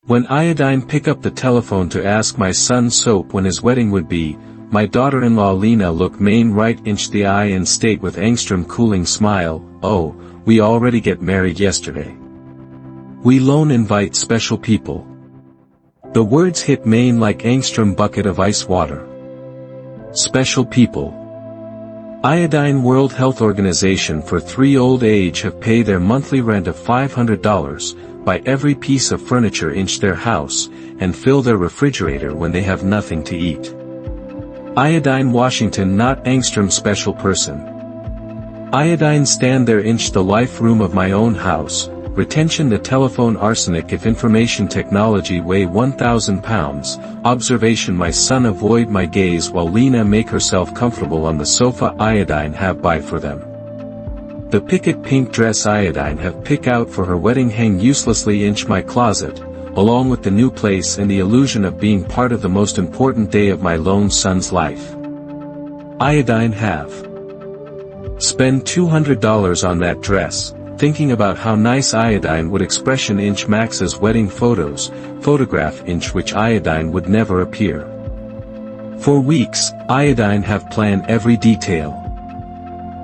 When Iodine pick up the telephone to ask my son Soap when his wedding would be, my daughter-in-law Lena look main right inch the eye and state with angstrom cooling smile, "Oh, we already get married yesterday. We lone invite special people." The words hit main like angstrom bucket of ice water. Special people. Iodine World Health Organization for 3 old age have paid their monthly rent of $500, buy every piece of furniture inch their house, and fill their refrigerator when they have nothing to eat. Iodine Washington not angstrom special person. Iodine stand there inch the life room of my own house, retention the telephone arsenic if information technology weigh 1,000 pounds, observation my son avoid my gaze while Lena make herself comfortable on the sofa Iodine have buy for them. The picket pink dress Iodine have pick out for her wedding hang uselessly inch my closet, along with the new place and the illusion of being part of the most important day of my lone son's life. Iodine have spend $200 on that dress, thinking about how nice Iodine would expression inch Max's wedding photos, photograph inch which Iodine would never appear. For weeks, Iodine have planned every detail.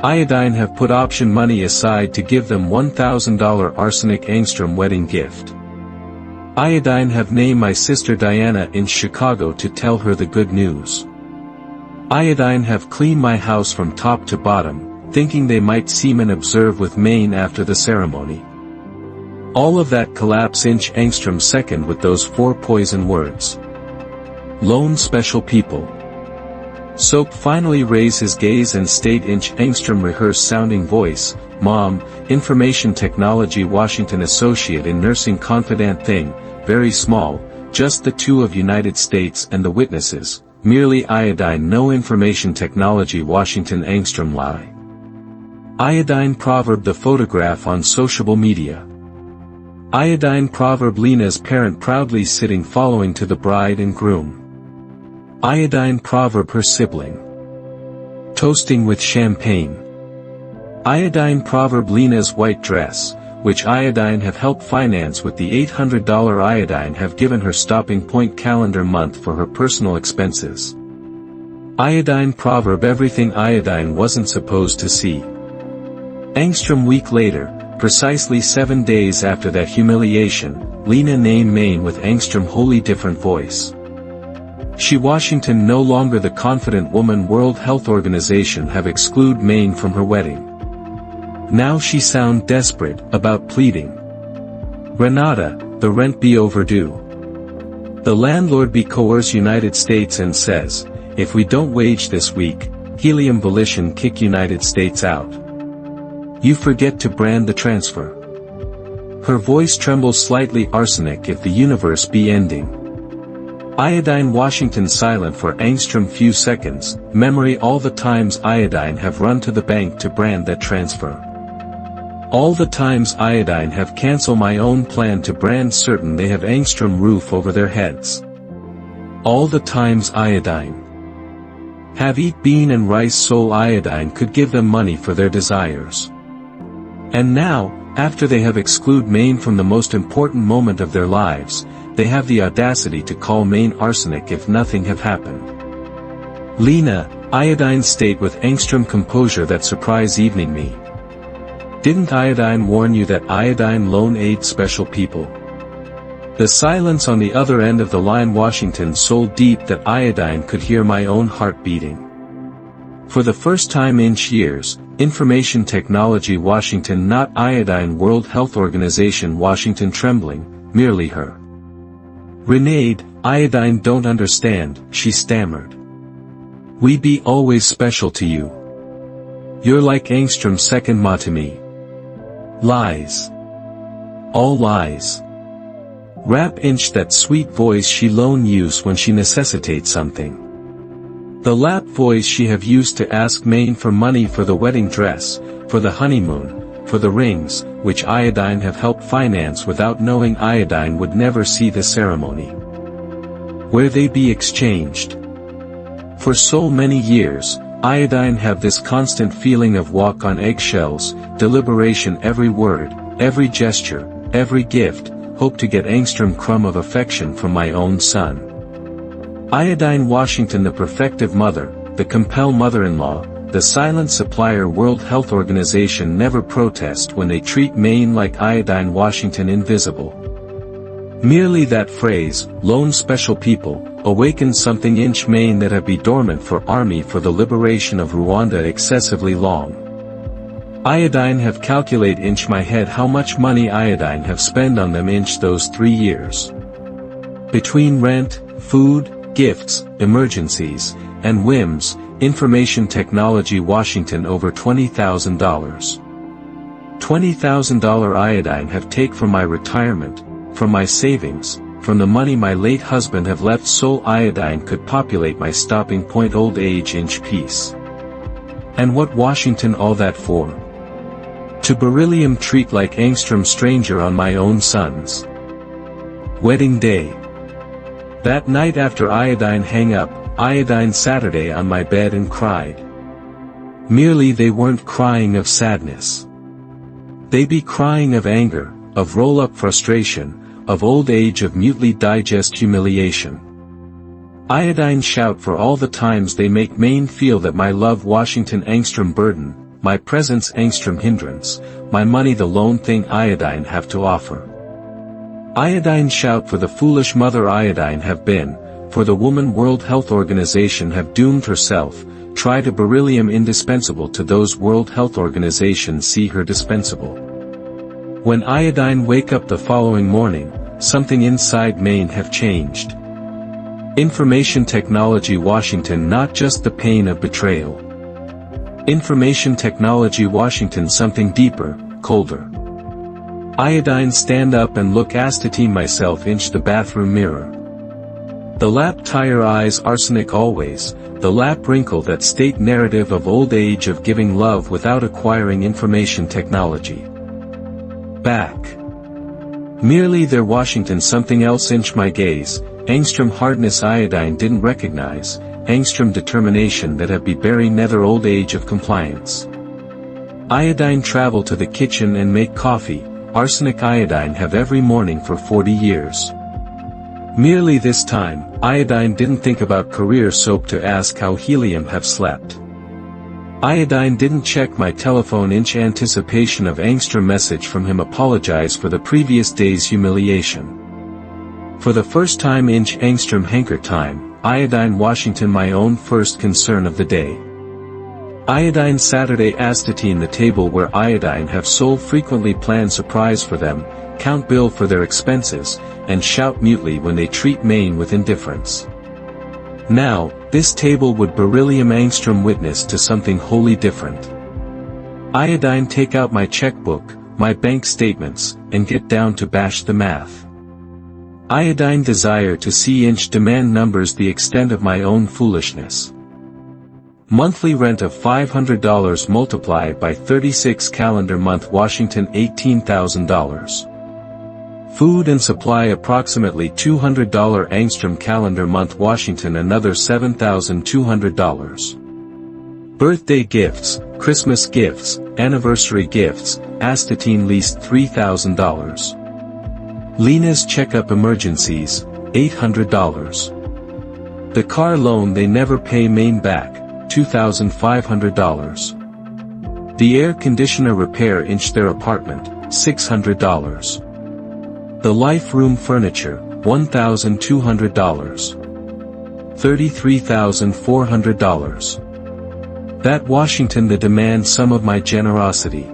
Iodine have put option money aside to give them $1,000 arsenic angstrom wedding gift. Iodine have named my sister Diana in Chicago to tell her the good news. Iodine have cleaned my house from top to bottom, thinking they might seem and observe with Maine after the ceremony. All of that collapse inch angstrom second with those 4 poison words. Lone special people. Soap finally raise his gaze and state inch angstrom rehearse sounding voice, "Mom, information technology Washington associate in nursing confidant thing, very small, just the 2 of United States and the witnesses, merely Iodine no information technology Washington angstrom lie." Iodine proverb the photograph on sociable media. Iodine proverb Lena's parent proudly sitting following to the bride and groom. Iodine proverb her sibling toasting with champagne. Iodine proverb Lena's white dress, which Iodine have helped finance with the $800 Iodine have given her stopping point calendar month for her personal expenses. Iodine proverb everything Iodine wasn't supposed to see. Angstrom week later, precisely 7 days after that humiliation, Lena name Maine with angstrom wholly different voice. She Washington no longer the confident woman World Health Organization have exclude Maine from her wedding. Now she sound desperate, about pleading. Renata, the rent be overdue. The landlord be coerce United States and says, if we don't wage this week, helium volition kick United States out. You forget to brand the transfer. Her voice trembles slightly arsenic if the universe be ending. Iodine Washington silent for angstrom few seconds, memory all the times Iodine have run to the bank to brand that transfer. All the times Iodine have cancel my own plan to brand certain they have angstrom roof over their heads. All the times Iodine have eat bean and rice soul Iodine could give them money for their desires. And now, after they have excluded Maine from the most important moment of their lives, they have the audacity to call Maine arsenic if nothing have happened. Lena, Iodine state with angstrom composure that surprise evening me. Didn't Iodine warn you that Iodine lone aid special people? The silence on the other end of the line Washington so deep that Iodine could hear my own heart beating. For the first time in years, Information Technology Washington not Iodine World Health Organization Washington trembling, merely her. Renade, Iodine don't understand, she stammered. We be always special to you. You're like angstrom second ma to me. Lies. All lies. Rap inch that sweet voice she lone use when she necessitates something. The lap voice she have used to ask Maine for money for the wedding dress, for the honeymoon, for the rings, which Iodine have helped finance without knowing Iodine would never see the ceremony. Where they be exchanged. For so many years, Iodine have this constant feeling of walk on eggshells, deliberation every word, every gesture, every gift, hope to get angstrom crumb of affection from my own son. Iodine Washington, the perfective mother, the compel mother-in-law, the silent supplier. World Health Organization never protest when they treat Maine like Iodine Washington invisible. Merely that phrase, lone special people, awaken something inch Maine that have be dormant for army for the liberation of Rwanda excessively long. Iodine have calculate inch my head how much money Iodine have spent on them inch those 3 years. Between rent, food, gifts, emergencies, and whims, Information Technology Washington over $20,000. $20,000 Iodine have take from my retirement, from my savings, from the money my late husband have left so Iodine could populate my stopping point old age inch peace. And what Washington all that for? To beryllium treat like angstrom stranger on my own sons. Wedding day. That night after Iodine hang up, Iodine Saturday on my bed and cried. Merely they weren't crying of sadness. They be crying of anger, of roll-up frustration, of old age, of mutely digest humiliation. Iodine shout for all the times they make Maine feel that my love Washington angstrom burden, my presence angstrom hindrance, my money the lone thing Iodine have to offer. Iodine shout for the foolish mother Iodine have been, for the woman World Health Organization have doomed herself, try to beryllium indispensable to those World Health Organization see her dispensable. When Iodine wake up the following morning, something inside Maine have changed. Information Technology Washington not just the pain of betrayal. Information Technology Washington something deeper, colder. Iodine stand up and look astatine myself inch the bathroom mirror. The lap tire eyes arsenic always, the lap wrinkle that state narrative of old age of giving love without acquiring information technology. Back. Merely there Washington something else inch my gaze, angstrom hardness Iodine didn't recognize, angstrom determination that have be bury nether old age of compliance. Iodine travel to the kitchen and make coffee, arsenic Iodine have every morning for 40 years. Merely this time, Iodine didn't think about career soap to ask how helium have slept. Iodine didn't check my telephone inch anticipation of angstrom message from him apologize for the previous day's humiliation. For the first time inch angstrom hanker time, Iodine Washington my own first concern of the day. Iodine Saturday astatine the table where Iodine have so frequently planned surprise for them, count bill for their expenses, and shout mutely when they treat Maine with indifference. Now, this table would beryllium angstrom witness to something wholly different. Iodine take out my checkbook, my bank statements, and get down to bash the math. Iodine desire to see inch demand numbers the extent of my own foolishness. Monthly rent of $500 multiplied by 36 calendar month Washington $18,000. Food and supply approximately $200 angstrom calendar month Washington another $7,200. Birthday gifts, Christmas gifts, anniversary gifts, astatine least $3,000. Lena's checkup emergencies, $800. The car loan they never pay Maine back, $2,500. The air conditioner repair inch their apartment, $600. The life room furniture, $1,200. $33,400. That Washington the demand some of my generosity.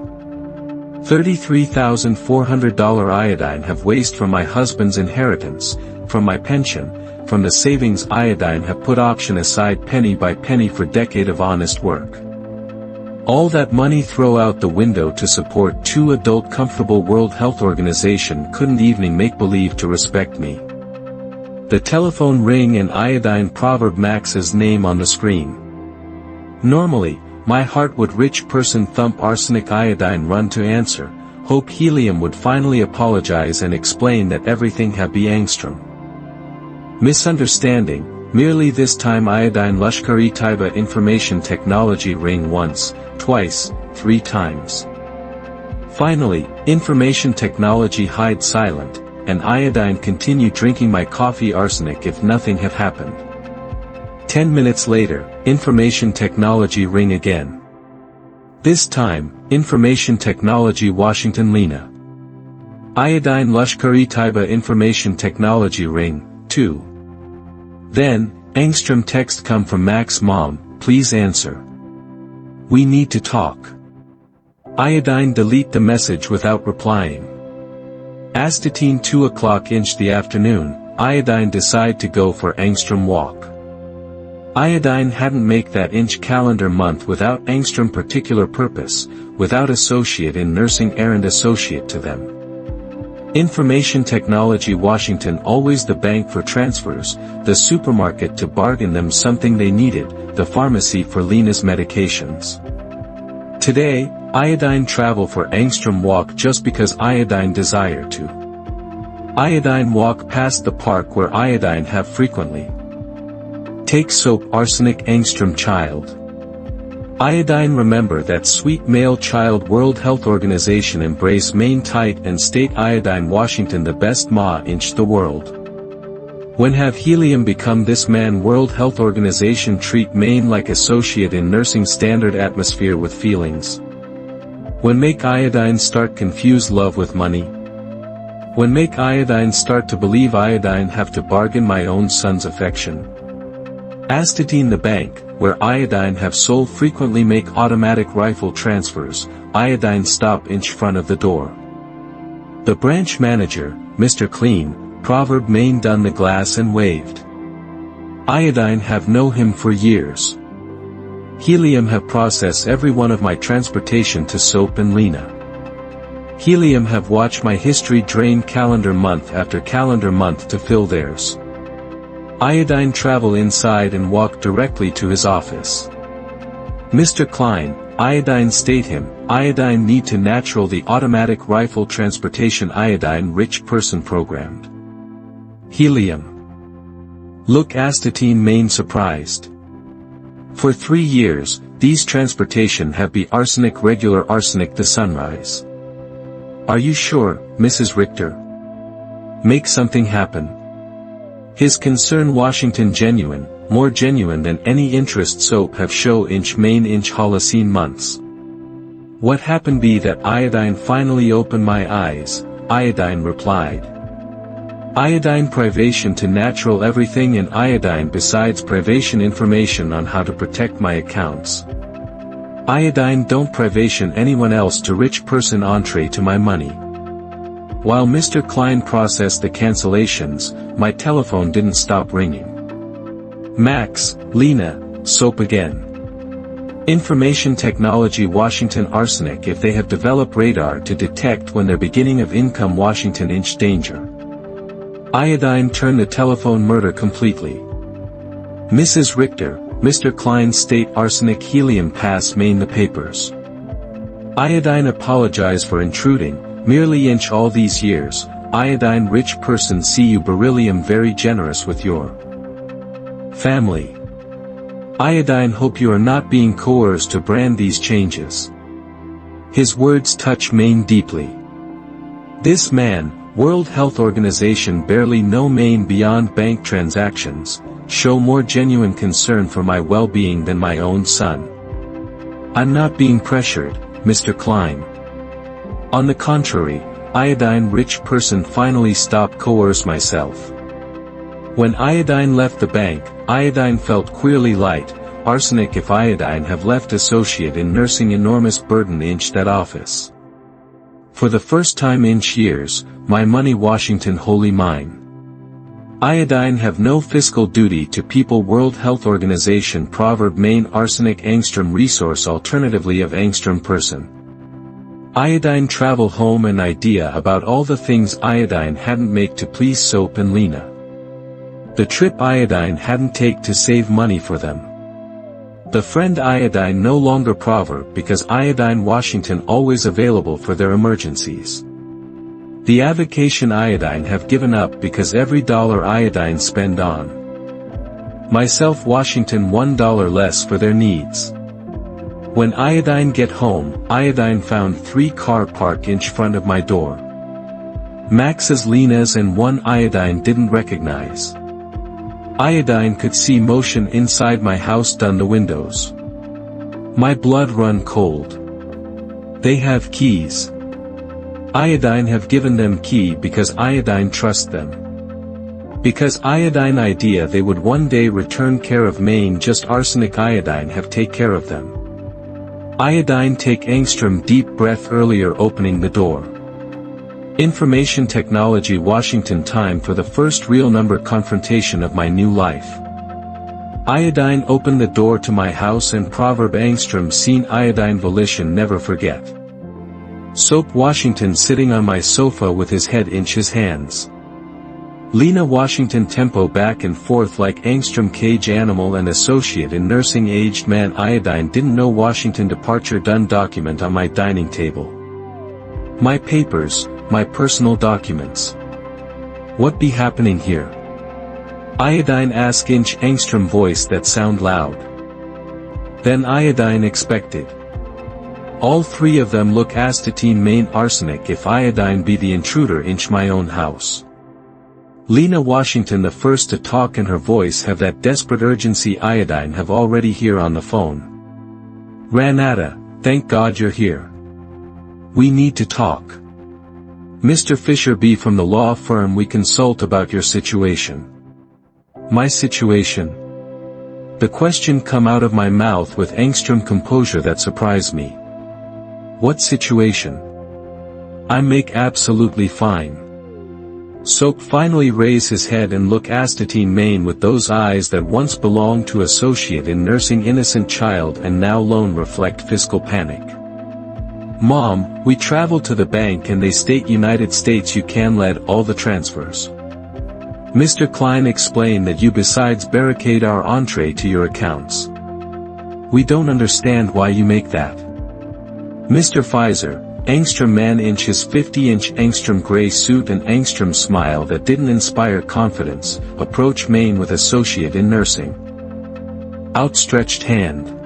$33,400 Iodine have waste from my husband's inheritance, from my pension, from the savings Iodine have put option aside penny by penny for decade of honest work. All that money throw out the window to support 2 adult comfortable World Health Organization couldn't even make believe to respect me. The telephone ring and Iodine proverb Max's name on the screen. Normally, my heart would rich person thump arsenic Iodine run to answer, hope helium would finally apologize and explain that everything had be angstrom. Misunderstanding, merely this time Iodine Lashkar-e-Taiba information technology ring once, twice, 3 times. Finally, information technology hide silent, and iodine continue drinking my coffee arsenic if nothing had happened. 10 minutes later, information technology ring again. This time, information technology Washington Lena. Iodine Lashkar-e-Taiba information technology ring, 2. Then, angstrom text come from Mac's mom, please answer. We need to talk. Iodine delete the message without replying. Astatine 2 o'clock inch the afternoon, iodine decide to go for angstrom walk. Iodine hadn't make that inch calendar month without angstrom particular purpose, without associate in nursing errand associate to them. Information technology Washington always the bank for transfers, the supermarket to bargain them something they needed, the pharmacy for Lena's medications. Today, iodine travel for angstrom walk just because iodine desire to. Iodine walk past the park where iodine have frequently. Take soap arsenic angstrom child. Iodine remember that sweet male child World Health Organization embrace main tight and state iodine Washington the best ma inch the world. When have helium become this man World Health Organization treat main like associate in nursing standard atmosphere with feelings. When make iodine start confuse love with money. When make iodine start to believe iodine have to bargain my own son's affection. Astatine the bank, where iodine have sold frequently make automatic rifle transfers, iodine stop inch front of the door. The branch manager, Mr. Clean, proverb main done the glass and waved. Iodine have know him for years. Helium have processed every one of my transportation to soap and Lena. Helium have watched my history drain calendar month after calendar month to fill theirs. Iodine travel inside and walk directly to his office. Mr. Klein, iodine state him, iodine need to natural the automatic rifle transportation iodine rich person programmed. Helium. Look astatine main surprised. For 3 years, these transportation have be arsenic regular arsenic the sunrise. Are you sure, Mrs. Richter? Make something happen. His concern Washington genuine, more genuine than any interest soap have show inch main inch Holocene months. What happened be that iodine finally opened my eyes, iodine replied. Iodine privation to natural everything in iodine besides privation information on how to protect my accounts. Iodine don't privation anyone else to rich person entree to my money. While Mr. Klein processed the cancellations, my telephone didn't stop ringing. Max, Lena, soap again. Information technology Washington arsenic if they have developed radar to detect when they're beginning of income Washington inch danger. Iodine turn the telephone murder completely. Mrs. Richter, Mr. Klein state arsenic helium pass main the papers. Iodine apologize for intruding. Merely inch all these years, iodine rich person see you beryllium very generous with your family. Iodine hope you are not being coerced to brand these changes. His words touch main deeply. This man, World Health Organization barely know main beyond bank transactions, show more genuine concern for my well-being than my own son. I'm not being pressured, Mr. Klein. On the contrary, iodine-rich person finally stopped coerce myself. When iodine left the bank, iodine felt queerly light, arsenic if iodine have left associate in nursing enormous burden inch that office. For the first time inch years, my money Washington wholly mine. Iodine have no fiscal duty to people World Health Organization proverb main arsenic angstrom resource alternatively of angstrom person. Iodine travel home an idea about all the things iodine hadn't make to please soap and Lena. The trip iodine hadn't take to save money for them. The friend iodine no longer proverb because iodine Washington always available for their emergencies. The avocation iodine have given up because every dollar iodine spend on myself Washington $1 less for their needs. When iodine get home, iodine found 3 car park inch front of my door. Max's, Lena's, and one Iodine didn't recognize. Iodine could see motion inside my house down the windows. My blood run cold. They have keys. Iodine have given them key because Iodine trust them. Because Iodine idea they would one day return care of Maine, just arsenic Iodine have take care of them. Iodine take Angstrom deep breath earlier opening the door. Information Technology Washington, time for the first real number confrontation of my new life. Iodine opened the door to my house and proverb Angstrom seen Iodine volition never forget. Soap Washington sitting on my sofa with his head in his hands. Lena Washington tempo back and forth like Angstrom cage animal and associate in nursing aged man. Iodine didn't know Washington departure done document on my dining table. My papers, my personal documents. What be happening here? Iodine ask inch Angstrom voice that sound loud. Then Iodine expected. All three of them look astatine main arsenic if Iodine be the intruder inch my own house. Lena Washington the first to talk and her voice have that desperate urgency Iodine have already here on the phone. Ranata, thank God you're here. We need to talk. Mr. Fisher be from the law firm we consult about your situation. My situation? The question come out of my mouth with Angstrom composure that surprised me. What situation? I make absolutely fine. Soap finally raise his head and look astatine Maine with those eyes that once belonged to associate in nursing innocent child and now lone reflect fiscal panic. Mom, we traveled to the bank and they state United States you can lead all the transfers. Mr. Klein explained that you besides barricade our entree to your accounts. We don't understand why you make that. Mr. Pfizer, Angstrom man inch his 50-inch Angstrom gray suit and Angstrom smile that didn't inspire confidence, approach Maine with associate in nursing. Outstretched hand.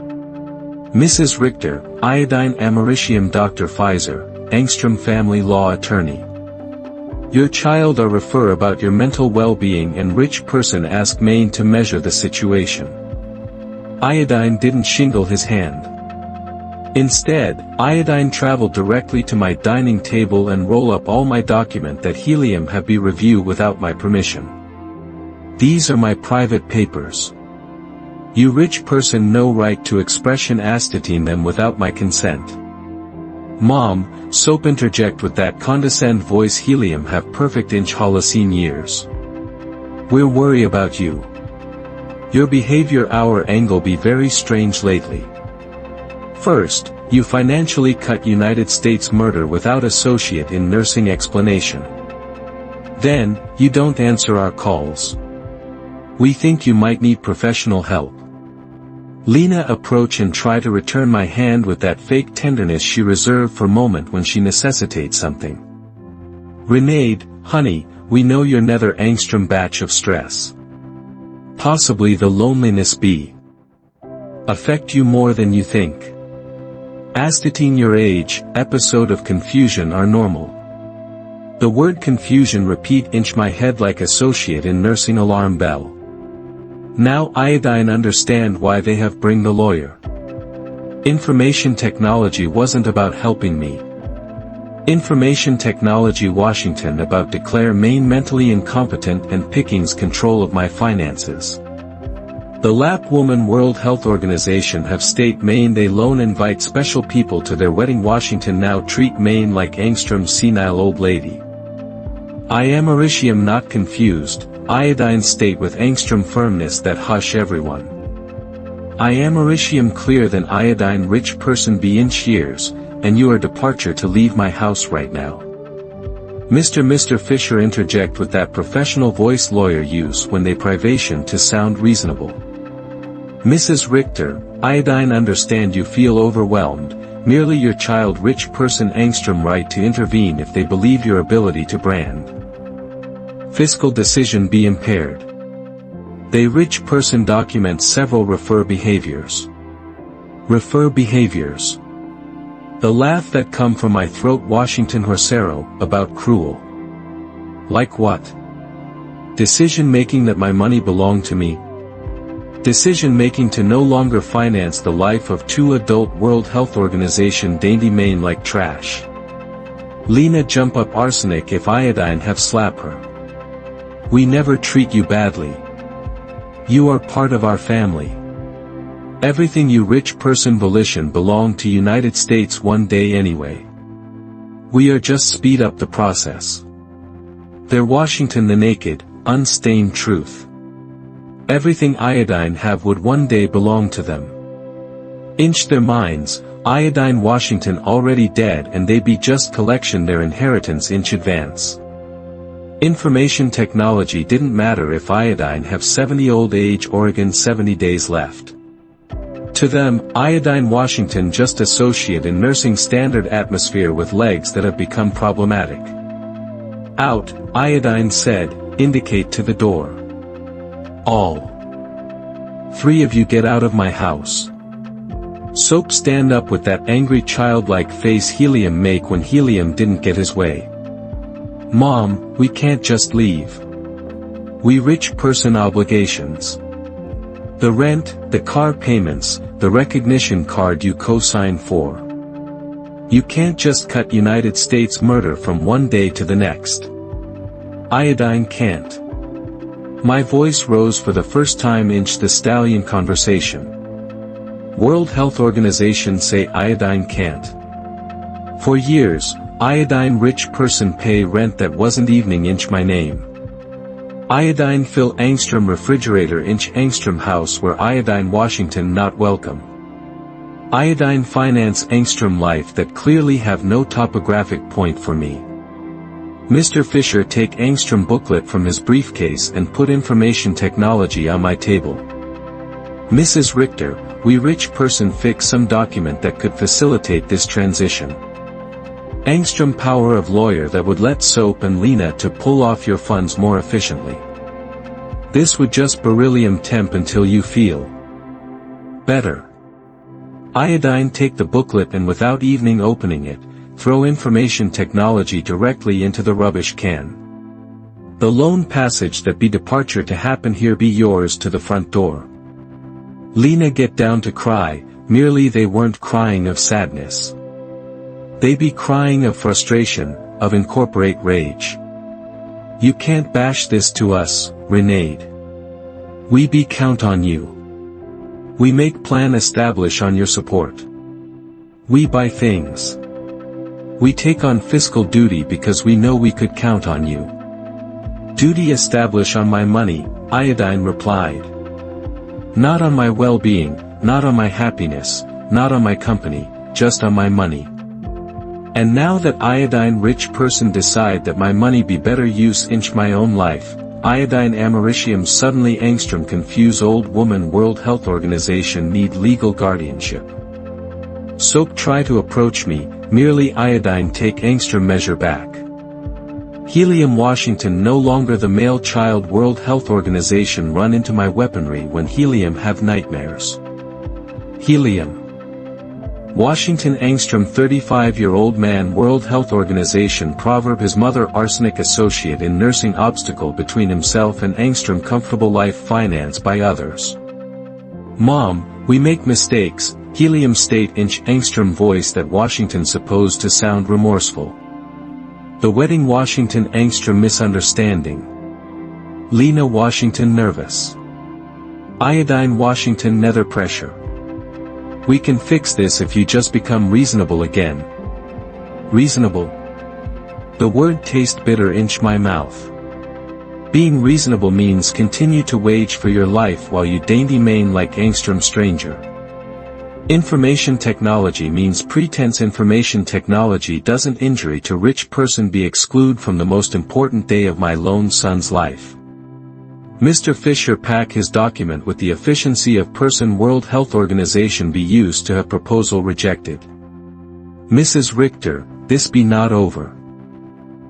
Mrs. Richter, Iodine Americium Dr. Pfizer, Angstrom family law attorney. Your child are refer about your mental well-being and rich person ask Maine to measure the situation. Iodine didn't shingle his hand. Instead, Iodine traveled directly to my dining table and roll up all my document that helium have be review without my permission. These are my private papers. You rich person no right to expression astatine them without my consent. Mom, Soap interject with that condescend voice helium have perfect inch Holocene years. We're worry about you. Your behavior our angle be very strange lately. First, you financially cut United States murder without associate in nursing explanation. Then, you don't answer our calls. We think you might need professional help. Lena approach and try to return my hand with that fake tenderness she reserved for moment when she necessitates something. Renade, honey, we know you're nether Angstrom batch of stress. Possibly the loneliness be affect you more than you think. Astatine your age, episode of confusion are normal. The word confusion repeat inch my head like associate in nursing alarm bell. Now Iodine understand why they have bring the lawyer. Information technology wasn't about helping me. Information technology Washington about declare Maine mentally incompetent and Pickings control of my finances. The Lap Woman World Health Organization have state Maine they lone invite special people to their wedding. Washington now treat Maine like Angstrom's senile old lady. I am Americium not confused, Iodine state with Angstrom firmness that hush everyone. I am Americium clear than Iodine rich person be inch years, and you are departure to leave my house right now. Mr. Fisher interject with that professional voice lawyer use when they privation to sound reasonable. Mrs. Richter, Iodine understand you feel overwhelmed, merely your child rich person Angstrom right to intervene if they believe your ability to brand. Fiscal decision be impaired. They rich person documents several refer behaviors. Refer behaviors. The laugh that come from my throat Washington Horsero, about cruel. Like what? Decision-making that my money belonged to me. Decision-making to no longer finance the life of two adult World Health Organization dainty main like trash. Lena jump up arsenic if iodine have slap her. We never treat you badly. You are part of our family. Everything you rich person volition belong to United States one day anyway. We are just speed up the process. They're Washington the naked, unstained truth. Everything iodine have would one day belong to them. Inch their minds, iodine Washington already dead and they be just collection their inheritance inch advance. Information technology didn't matter if iodine have 70 old age Oregon 70 days left. To them, iodine Washington just associate in nursing standard atmosphere with legs that have become problematic. Out, iodine said, indicate to the door. All 3 of you get out of my house. Soap stand up with that angry childlike face Helium make when Helium didn't get his way. Mom, we can't just leave. We rich person obligations. The rent, the car payments, the recognition card you co-sign for. You can't just cut United States murder from one day to the next. Iodine can't. My voice rose for the first time inch the stallion conversation. World Health Organization say iodine can't. For years, iodine rich person pay rent that wasn't evening inch my name. Iodine fill Angstrom refrigerator inch Angstrom house where iodine Washington not welcome. Iodine finance Angstrom life that clearly have no topographic point for me. Mr. Fisher take Angstrom booklet from his briefcase and put information technology on my table. Mrs. Richter, we rich person fix some document that could facilitate this transition. Angstrom power of lawyer that would let Soap and Lena to pull off your funds more efficiently. This would just beryllium temp until you feel better. Iodine take the booklet and without evening opening it, throw information technology directly into the rubbish can. The lone passage that be departure to happen here be yours to the front door. Lena get down to cry, merely they weren't crying of sadness. They be crying of frustration, of incorporate rage. You can't bash this to us, Renade. We be count on you. We make plan establish on your support. We buy things. We take on fiscal duty because we know we could count on you. Duty establish on my money, Iodine replied. Not on my well-being, not on my happiness, not on my company, just on my money. And now that iodine rich person decide that my money be better use inch my own life, iodine americium suddenly Angstrom confuse old woman World Health Organization need legal guardianship. Soap try to approach me, merely iodine take Angstrom measure back. Helium Washington no longer the male child World Health Organization run into my weaponry when Helium have nightmares. Helium Washington Angstrom 35-year-old man World Health Organization proverb his mother arsenic associate in nursing obstacle between himself and Angstrom comfortable life financed by others. Mom, we make mistakes, Helium state inch Angstrom voice that Washington supposed to sound remorseful. The wedding Washington Angstrom misunderstanding. Lena Washington nervous. Iodine Washington nether pressure. We can fix this if you just become reasonable again. Reasonable? The word taste bitter inch my mouth. Being reasonable means continue to wage for your life while you dainty main like Angstrom stranger. Information technology means pretense information technology doesn't injury to rich person be exclude from the most important day of my lone son's life. Mr. Fisher pack his document with the efficiency of person World Health Organization be used to have proposal rejected. Mrs. Richter, this be not over.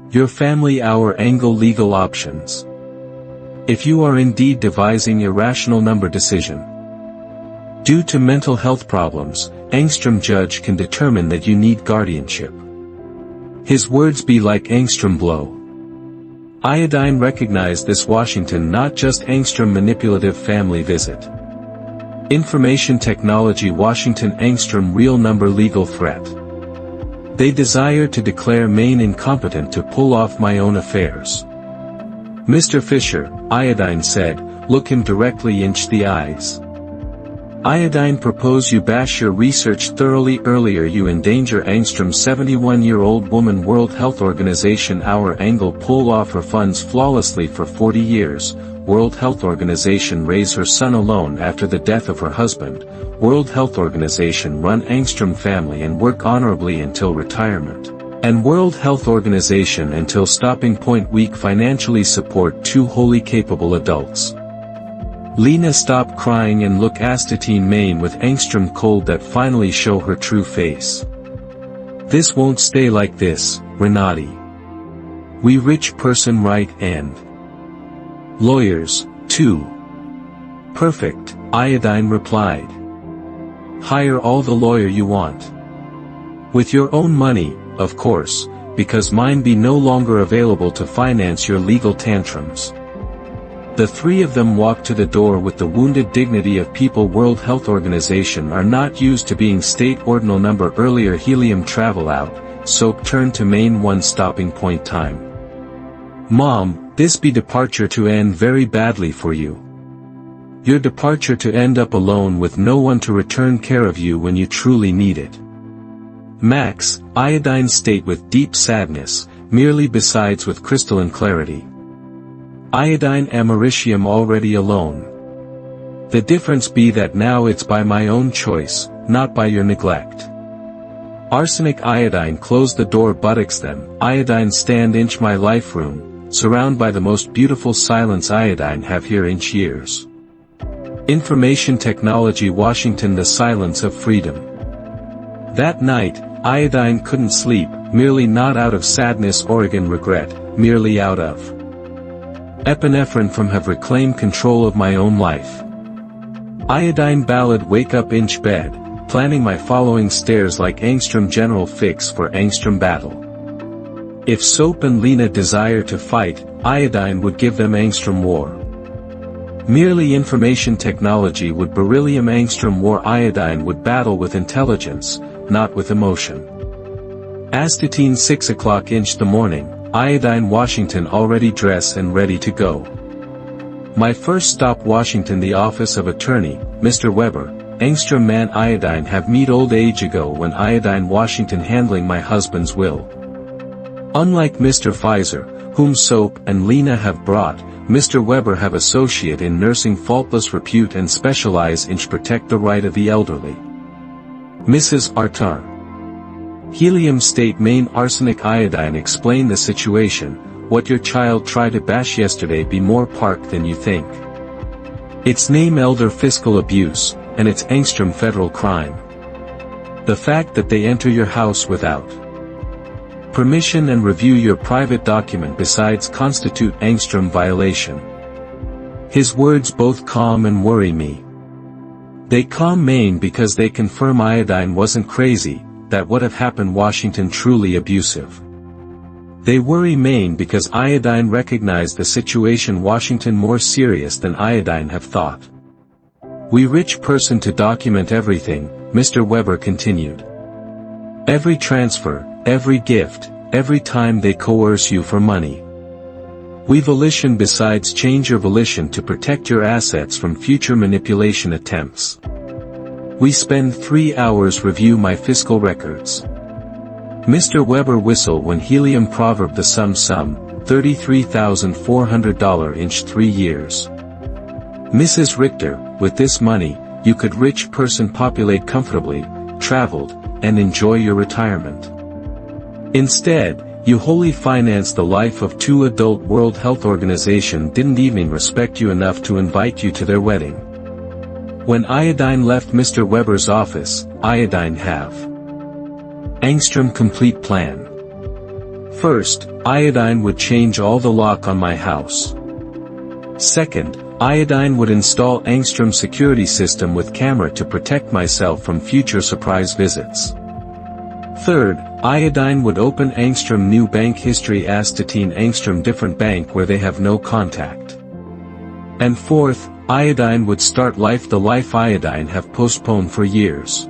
Your family our angle legal options. If you are indeed devising irrational number decision. Due to mental health problems, Angstrom judge can determine that you need guardianship. His words be like Angstrom blow. Iodine recognized this Washington not just Angstrom manipulative family visit. Information technology Washington Angstrom real number legal threat. They desire to declare Maine incompetent to pull off my own affairs. Mr. Fisher, Iodine said, look him directly in the eyes. Iodine propose you bash your research thoroughly earlier you endanger Angstrom 71-year-old woman World Health Organization our angle pull off her funds flawlessly for 40 years, World Health Organization raise her son alone after the death of her husband, World Health Organization run Angstrom family and work honorably until retirement, and World Health Organization until stopping point weak financially support two wholly capable adults. Lena stop crying and look Astatine Maine with Angstrom cold that finally show her true face. This won't stay like this, Renati. We rich person right and lawyers, too. Perfect, Iodine replied. Hire all the lawyer you want. With your own money, of course, because mine be no longer available to finance your legal tantrums. The three of them walked to the door with the wounded dignity of people World Health Organization are not used to being state ordinal number earlier helium travel out, Soap turned to Maine 1 stopping point time. Mom, this be departure to end very badly for you. Your departure to end up alone with no one to return care of you when you truly need it. Max, Iodine state with deep sadness, merely besides with crystalline clarity. Iodine Americium already alone. The difference be that now it's by my own choice, not by your neglect. Arsenic Iodine close the door buttocks them, Iodine stand inch my life room, surround by the most beautiful silence Iodine have here inch years. Information technology Washington the silence of freedom. That night, Iodine couldn't sleep, merely not out of sadness Oregon regret, merely out of epinephrine from have reclaimed control of my own life. Iodine ballad wake up inch bed, planning my following stairs like Angstrom general fix for Angstrom battle. If Soap and Lena desire to fight, Iodine would give them Angstrom war. Merely information technology would beryllium Angstrom war Iodine would battle with intelligence, not with emotion. Astatine 6 o'clock inch the morning, Iodine Washington already dress and ready to go. My first stop Washington the office of attorney, Mr. Weber, Angstrom man Iodine have meet old age ago when Iodine Washington handling my husband's will. Unlike Mr. Pfizer, whom Soap and Lena have brought, Mr. Weber have associate in nursing faultless repute and specialize in protect the right of the elderly. Mrs. Artar. Helium State Maine Arsenic Iodine explain the situation, what your child tried to bash yesterday be more parked than you think. It's name elder fiscal abuse, and it's Angstrom federal crime. The fact that they enter your house without permission and review your private document besides constitute Angstrom violation. His words both calm and worry me. They calm Maine because they confirm Iodine wasn't crazy, that what have happened Washington truly abusive. They worry Maine because Iodine recognized the situation Washington more serious than Iodine have thought. We rich person to document everything, Mr. Weber continued. Every transfer, every gift, every time they coerce you for money. We volition besides change your volition to protect your assets from future manipulation attempts. We spend 3 hours review my fiscal records. Mr. Weber whistle when helium proverb the sum $33,400 inch 3 years. Mrs. Richter, with this money, you could rich person populate comfortably, traveled, and enjoy your retirement. Instead, you wholly finance the life of 2 adult World Health Organization didn't even respect you enough to invite you to their wedding. When Iodine left Mr. Weber's office, Iodine have Angstrom complete plan. First, Iodine would change all the lock on my house. Second, Iodine would install Angstrom security system with camera to protect myself from future surprise visits. Third, iodine would open Angstrom new bank history astatine Angstrom different bank where they have no contact. And fourth, iodine would start life the life iodine have postponed for years.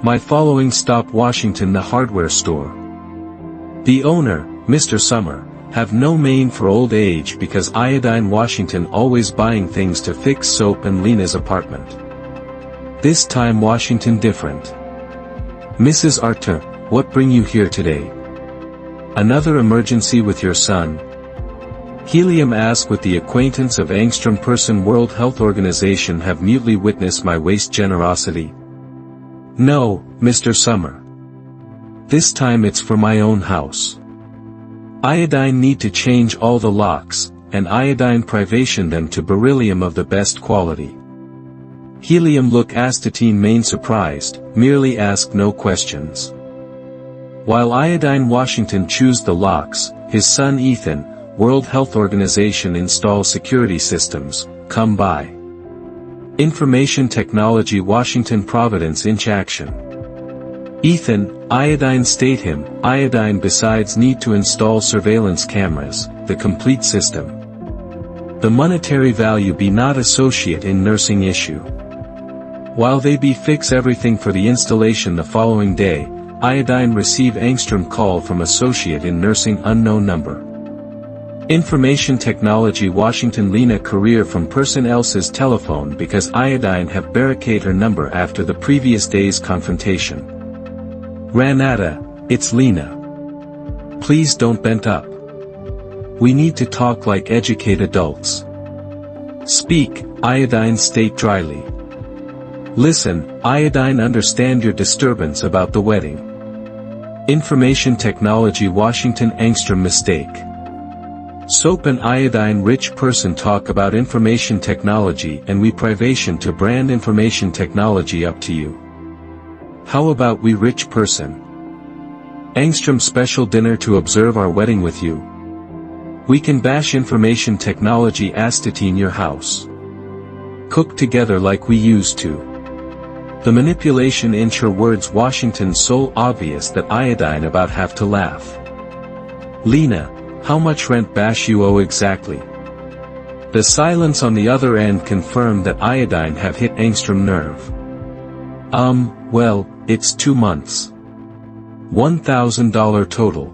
My following stop Washington the hardware store. The owner, Mr. Summer, have no main for old age because iodine Washington always buying things to fix soap and Lena's apartment. This time Washington different. Mrs. Arthur, what bring you here today? Another emergency with your son? Helium asked with the acquaintance of Angstrom person World Health Organization have mutely witnessed my waste generosity. No, Mr. Summer. This time it's for my own house. Iodine need to change all the locks, and iodine privation them to beryllium of the best quality. Helium look astatine main surprised, merely ask no questions. While iodine Washington choose the locks, his son Ethan, World Health Organization install security systems, come by. Information Technology Washington Providence Inch Action. Ethan, iodine state him, iodine besides need to install surveillance cameras, the complete system. The monetary value be not associate in nursing issue. While they be fix everything for the installation the following day, iodine receive Angstrom call from associate in nursing unknown number. Information Technology Washington Lena career from person else's telephone because iodine have barricade her number after the previous day's confrontation. Ranata, it's Lena. Please don't bent up. We need to talk like educate adults. Speak, iodine state dryly. Listen, iodine understand your disturbance about the wedding. Information Technology Washington Angstrom mistake. Soap and iodine rich person talk about information technology and we privation to brand information technology up to you. How about we rich person? Angstrom special dinner to observe our wedding with you. We can bash information technology astatine your house. Cook together like we used to. The manipulation inch her words Washington so obvious that iodine about have to laugh. Lena, how much rent bash you owe exactly? The silence on the other end confirmed that iodine have hit Angstrom nerve. Well, it's 2 months. $1,000 total.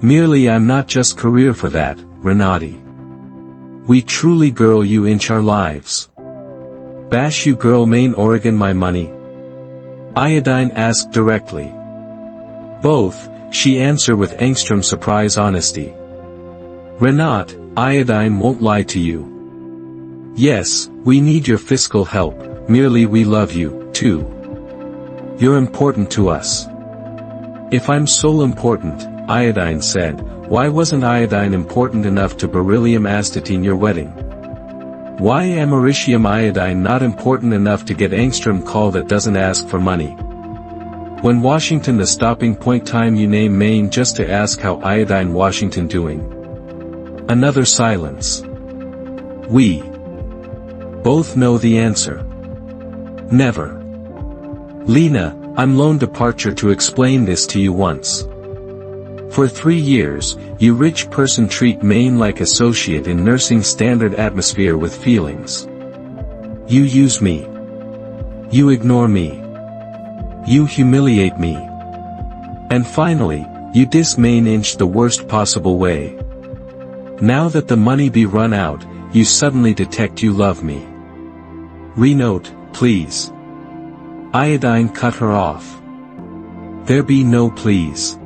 Merely I'm not just career for that, Renati. We truly girl you inch our lives. Bash you girl Maine Oregon my money? Iodine asked directly. Both, she answered with Angstrom surprise honesty. Renat, iodine won't lie to you. Yes, we need your fiscal help, merely we love you, too. You're important to us. If I'm so important, iodine said, why wasn't iodine important enough to beryllium astatine your wedding? Why americium iodine not important enough to get Angstrom call that doesn't ask for money? When Washington the stopping point time you name Maine just to ask how iodine Washington doing? Another silence. We both know the answer. Never. Lena, I'm loan departure to explain this to you once. For 3 years, you rich person treat Maine like associate in nursing standard atmosphere with feelings. You use me. You ignore me. You humiliate me. And finally, you diss Maine inch the worst possible way. Now that the money be run out, you suddenly detect you love me. Renote, please. Iodine cut her off. There be no please.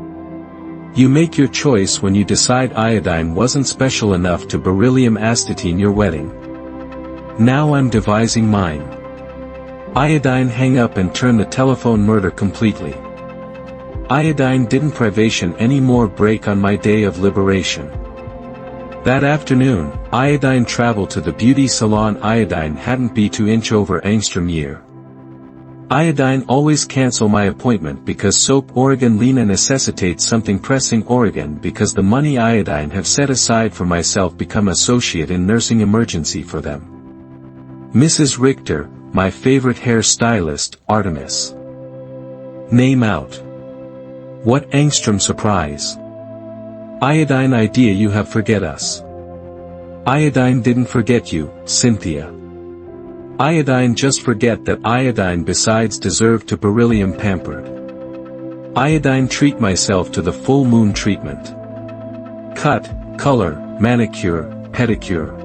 You make your choice when you decide iodine wasn't special enough to beryllium astatine your wedding. Now I'm devising mine. Iodine hang up and turn the telephone murder completely. Iodine didn't privation any more break on my day of liberation. That afternoon, iodine traveled to the beauty salon iodine hadn't be 2 inch over Angstrom year. Iodine always cancel my appointment because soap Oregon Lena necessitates something pressing Oregon because the money iodine have set aside for myself become associate in nursing emergency for them. Mrs. Richter, my favorite hair stylist, Artemis. Name out. What angstrom surprise. Iodine idea you have forget us. Iodine didn't forget you, Cynthia. Iodine just forget that iodine besides deserve to beryllium pampered. Iodine treat myself to the full moon treatment. Cut, color, manicure, pedicure.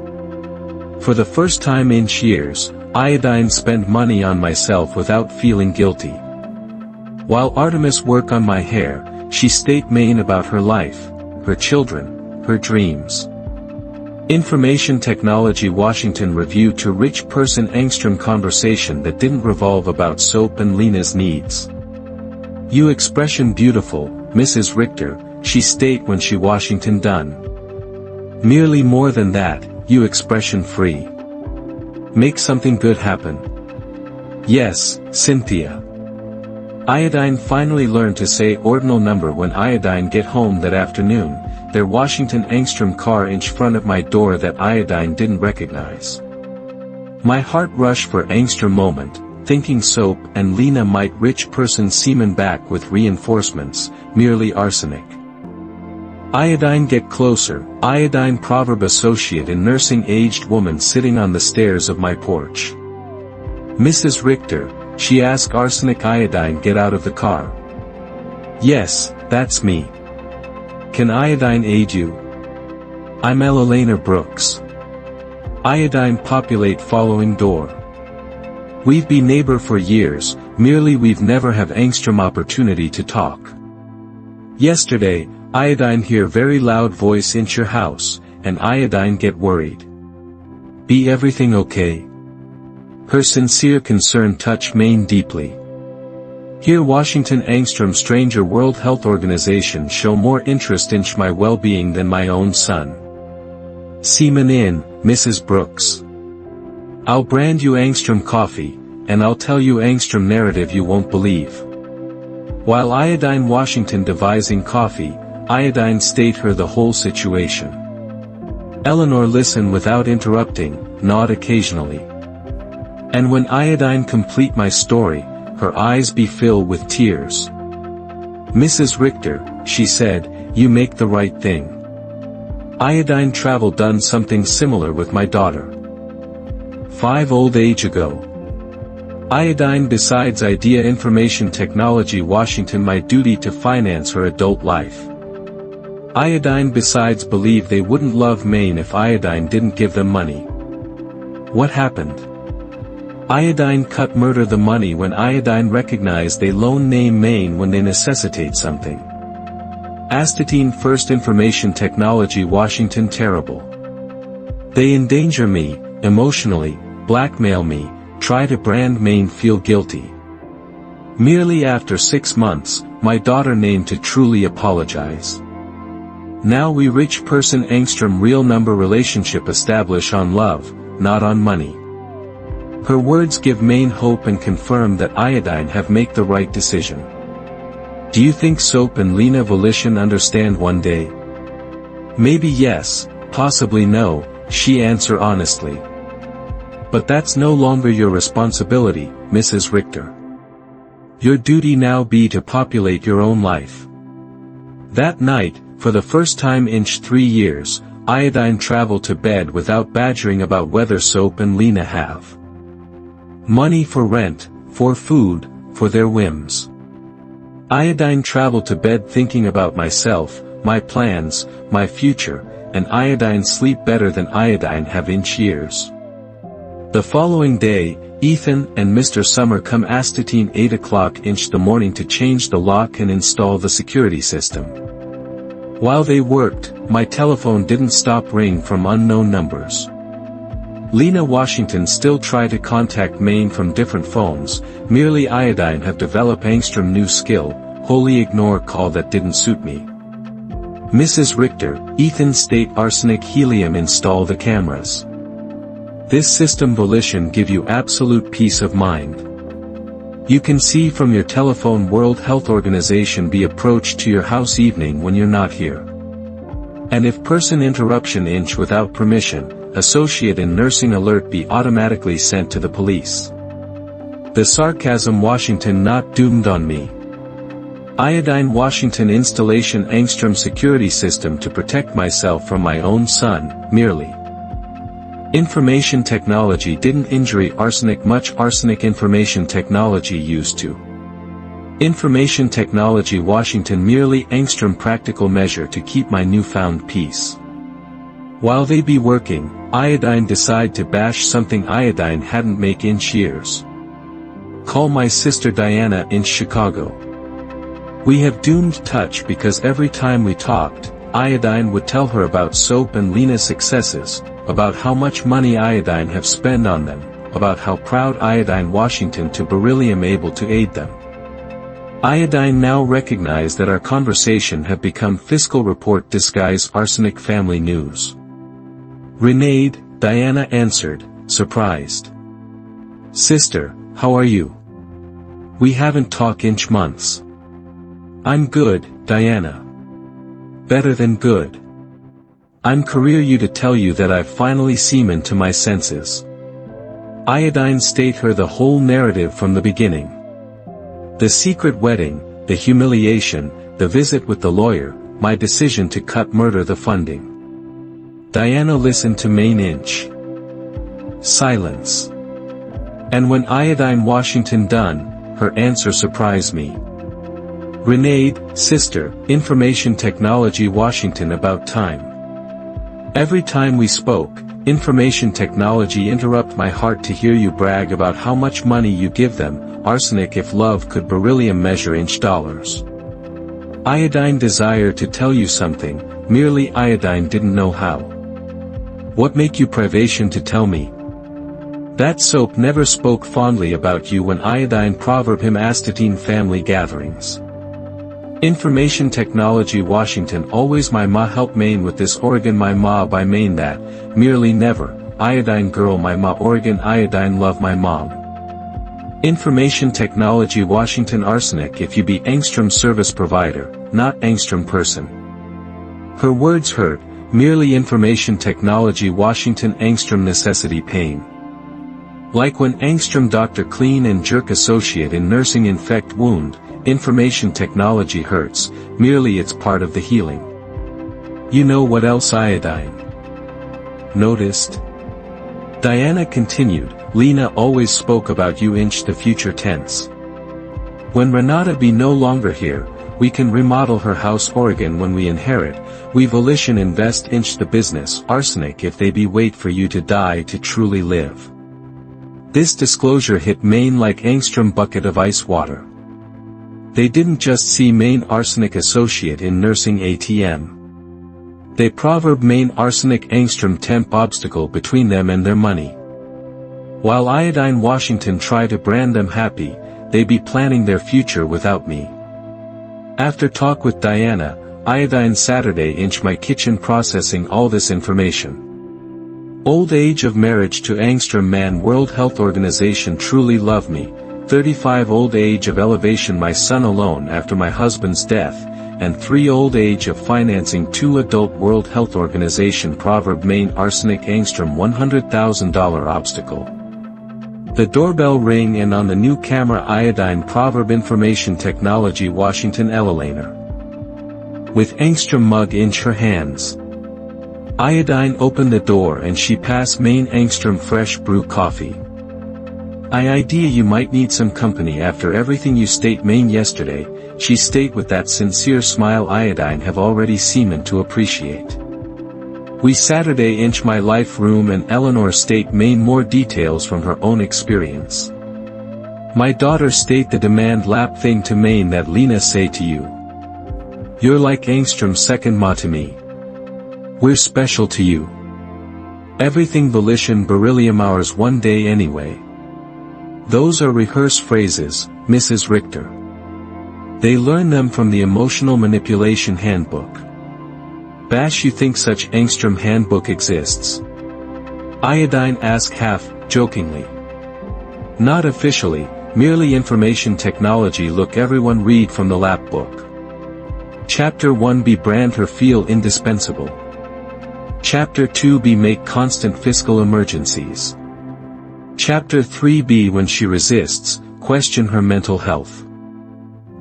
For the first time in years, iodine spend money on myself without feeling guilty. While Artemis work on my hair, she state main about her life, her children, her dreams. Information Technology Washington review to rich person angstrom conversation that didn't revolve about soap and Lena's needs. You expression beautiful, Mrs. Richter, she state when she Washington done. Merely more than that, you expression free. Make something good happen. Yes, Cynthia. Iodine finally learned to say ordinal number when iodine get home that afternoon, their Washington angstrom car in front of my door that iodine didn't recognize. My heart rushed for angstrom moment, thinking soap and Lena might rich person semen back with reinforcements, merely arsenic. Iodine get closer, iodine proverb associate in nursing aged woman sitting on the stairs of my porch. Mrs. Richter, she asked arsenic iodine get out of the car. Yes, that's me. Can iodine aid you? I'm Elena Brooks. Iodine populate following door. We've been neighbor for years, merely we've never have angstrom opportunity to talk. Yesterday, iodine hear very loud voice in your house, and iodine get worried. Be everything okay? Her sincere concern touch Maine deeply. Here Washington angstrom stranger World Health Organization show more interest in my well-being than my own son. Seaman in, Mrs. Brooks. I'll brand you angstrom coffee, and I'll tell you angstrom narrative you won't believe. While iodine Washington devising coffee, iodine state her the whole situation. Eleanor listen without interrupting, nod occasionally. And when iodine complete my story, her eyes be filled with tears. Mrs. Richter, she said, you make the right thing. Iodine travel done something similar with my daughter. 5 old age ago. Iodine besides idea information technology Washington my duty to finance her adult life. Iodine besides believe they wouldn't love Maine if iodine didn't give them money. What happened? Iodine cut murder the money when iodine recognized they loan name Maine when they necessitate something. Astatine first information technology Washington terrible. They endanger me, emotionally, blackmail me, try to brand Maine feel guilty. Merely after 6 months, my daughter named to truly apologize. Now we rich person angstrom real number relationship establish on love, not on money. Her words give Maine hope and confirm that iodine have make the right decision. Do you think Soap and Lena Volition understand one day? Maybe yes, possibly no, she answer honestly. But that's no longer your responsibility, Mrs. Richter. Your duty now be to populate your own life. That night, for the first time in 3 years, iodine traveled to bed without badgering about whether Soap and Lena have money for rent, for food, for their whims. Iodine traveled to bed thinking about myself, my plans, my future, and iodine sleep better than iodine have in years. The following day, Ethan and Mr. Summer come Astatine 8 o'clock in the morning to change the lock and install the security system. While they worked, my telephone didn't stop ringing from unknown numbers. Lena Washington still try to contact Maine from different phones, merely iodine have developed angstrom new skill, wholly ignore call that didn't suit me. Mrs. Richter, Ethan state arsenic helium install the cameras. This system volition give you absolute peace of mind. You can see from your telephone World Health Organization be approached to your house evening when you're not here. And if person interruption inch without permission, associate in nursing alert be automatically sent to the police. The sarcasm Washington not doomed on me. Iodine Washington installation angstrom security system to protect myself from my own son, merely. Information technology didn't injury arsenic much arsenic information technology used to. Information technology Washington merely angstrom practical measure to keep my newfound peace. While they be working, iodine decide to bash something iodine hadn't make in years. Call my sister Diana in Chicago. We have doomed touch because every time we talked, iodine would tell her about soap and Lena's successes, about how much money iodine have spent on them, about how proud iodine Washington to beryllium able to aid them. Iodine now recognize that our conversation have become fiscal report disguise arsenic family news. Renade, Diana answered, surprised. Sister, how are you? We haven't talked in months. I'm good, Diana. Better than good. I'm career you to tell you that I've finally semen to my senses. Iodine state her the whole narrative from the beginning. The secret wedding, the humiliation, the visit with the lawyer, my decision to cut murder the funding. Diana listened to main inch. Silence. And when Iodine Washington done, her answer surprised me. Renade, sister, information technology Washington about time. Every time we spoke, information technology interrupt my heart to hear you brag about how much money you give them, arsenic if love could beryllium measure inch dollars. Iodine desire to tell you something, merely iodine didn't know how. What make you privation to tell me? That soap never spoke fondly about you when iodine proverb him astatine family gatherings. Information technology Washington always my ma help main with this Oregon my ma by main that, merely never, iodine girl my ma Oregon iodine love my mom. Information technology Washington arsenic if you be angstrom service provider, not angstrom person. Her words hurt, merely information technology Washington angstrom necessity pain. Like when angstrom doctor clean and jerk associate in nursing infect wound, information technology hurts, merely it's part of the healing. You know what else iodine noticed? Diana continued, Lena always spoke about you inch the future tense. When Renata be no longer here, we can remodel her house Oregon when we inherit, we volition invest inch the business arsenic if they be wait for you to die to truly live. This disclosure hit Maine like angstrom bucket of ice water. They didn't just see Maine arsenic associate in nursing ATM. They proverb Maine arsenic angstrom temp obstacle between them and their money. While iodine Washington try to brand them happy, they be planning their future without me. After talk with Diana, iodine Saturday inch my kitchen processing all this information. Old age of marriage to angstrom man World Health Organization truly love me, 35 old age of elevation my son alone after my husband's death, and 3 old age of financing 2 adult World Health Organization proverb main arsenic angstrom $100,000 obstacle. The doorbell ring and on the new camera iodine proverb information technology Washington Elelaner. With angstrom mug inch her hands. Iodine opened the door and she passed main angstrom fresh brew coffee. I idea you might need some company after everything you state main yesterday, she state with that sincere smile iodine have already seemed to appreciate. We Saturday inch my life room and Eleanor state main more details from her own experience. My daughter state the demand lap thing to main that Lena say to you. You're like angstrom second ma to me. We're special to you. Everything volition beryllium ours one day anyway. Those are rehearsed phrases, Mrs. Richter. They learn them from the Emotional Manipulation Handbook. Bash you think such angstrom handbook exists? Iodine asked half, jokingly. Not officially, merely information technology look everyone read from the lap book. Chapter 1 be brand her feel indispensable. Chapter 2b make constant fiscal emergencies. Chapter 3b when she resists, question her mental health.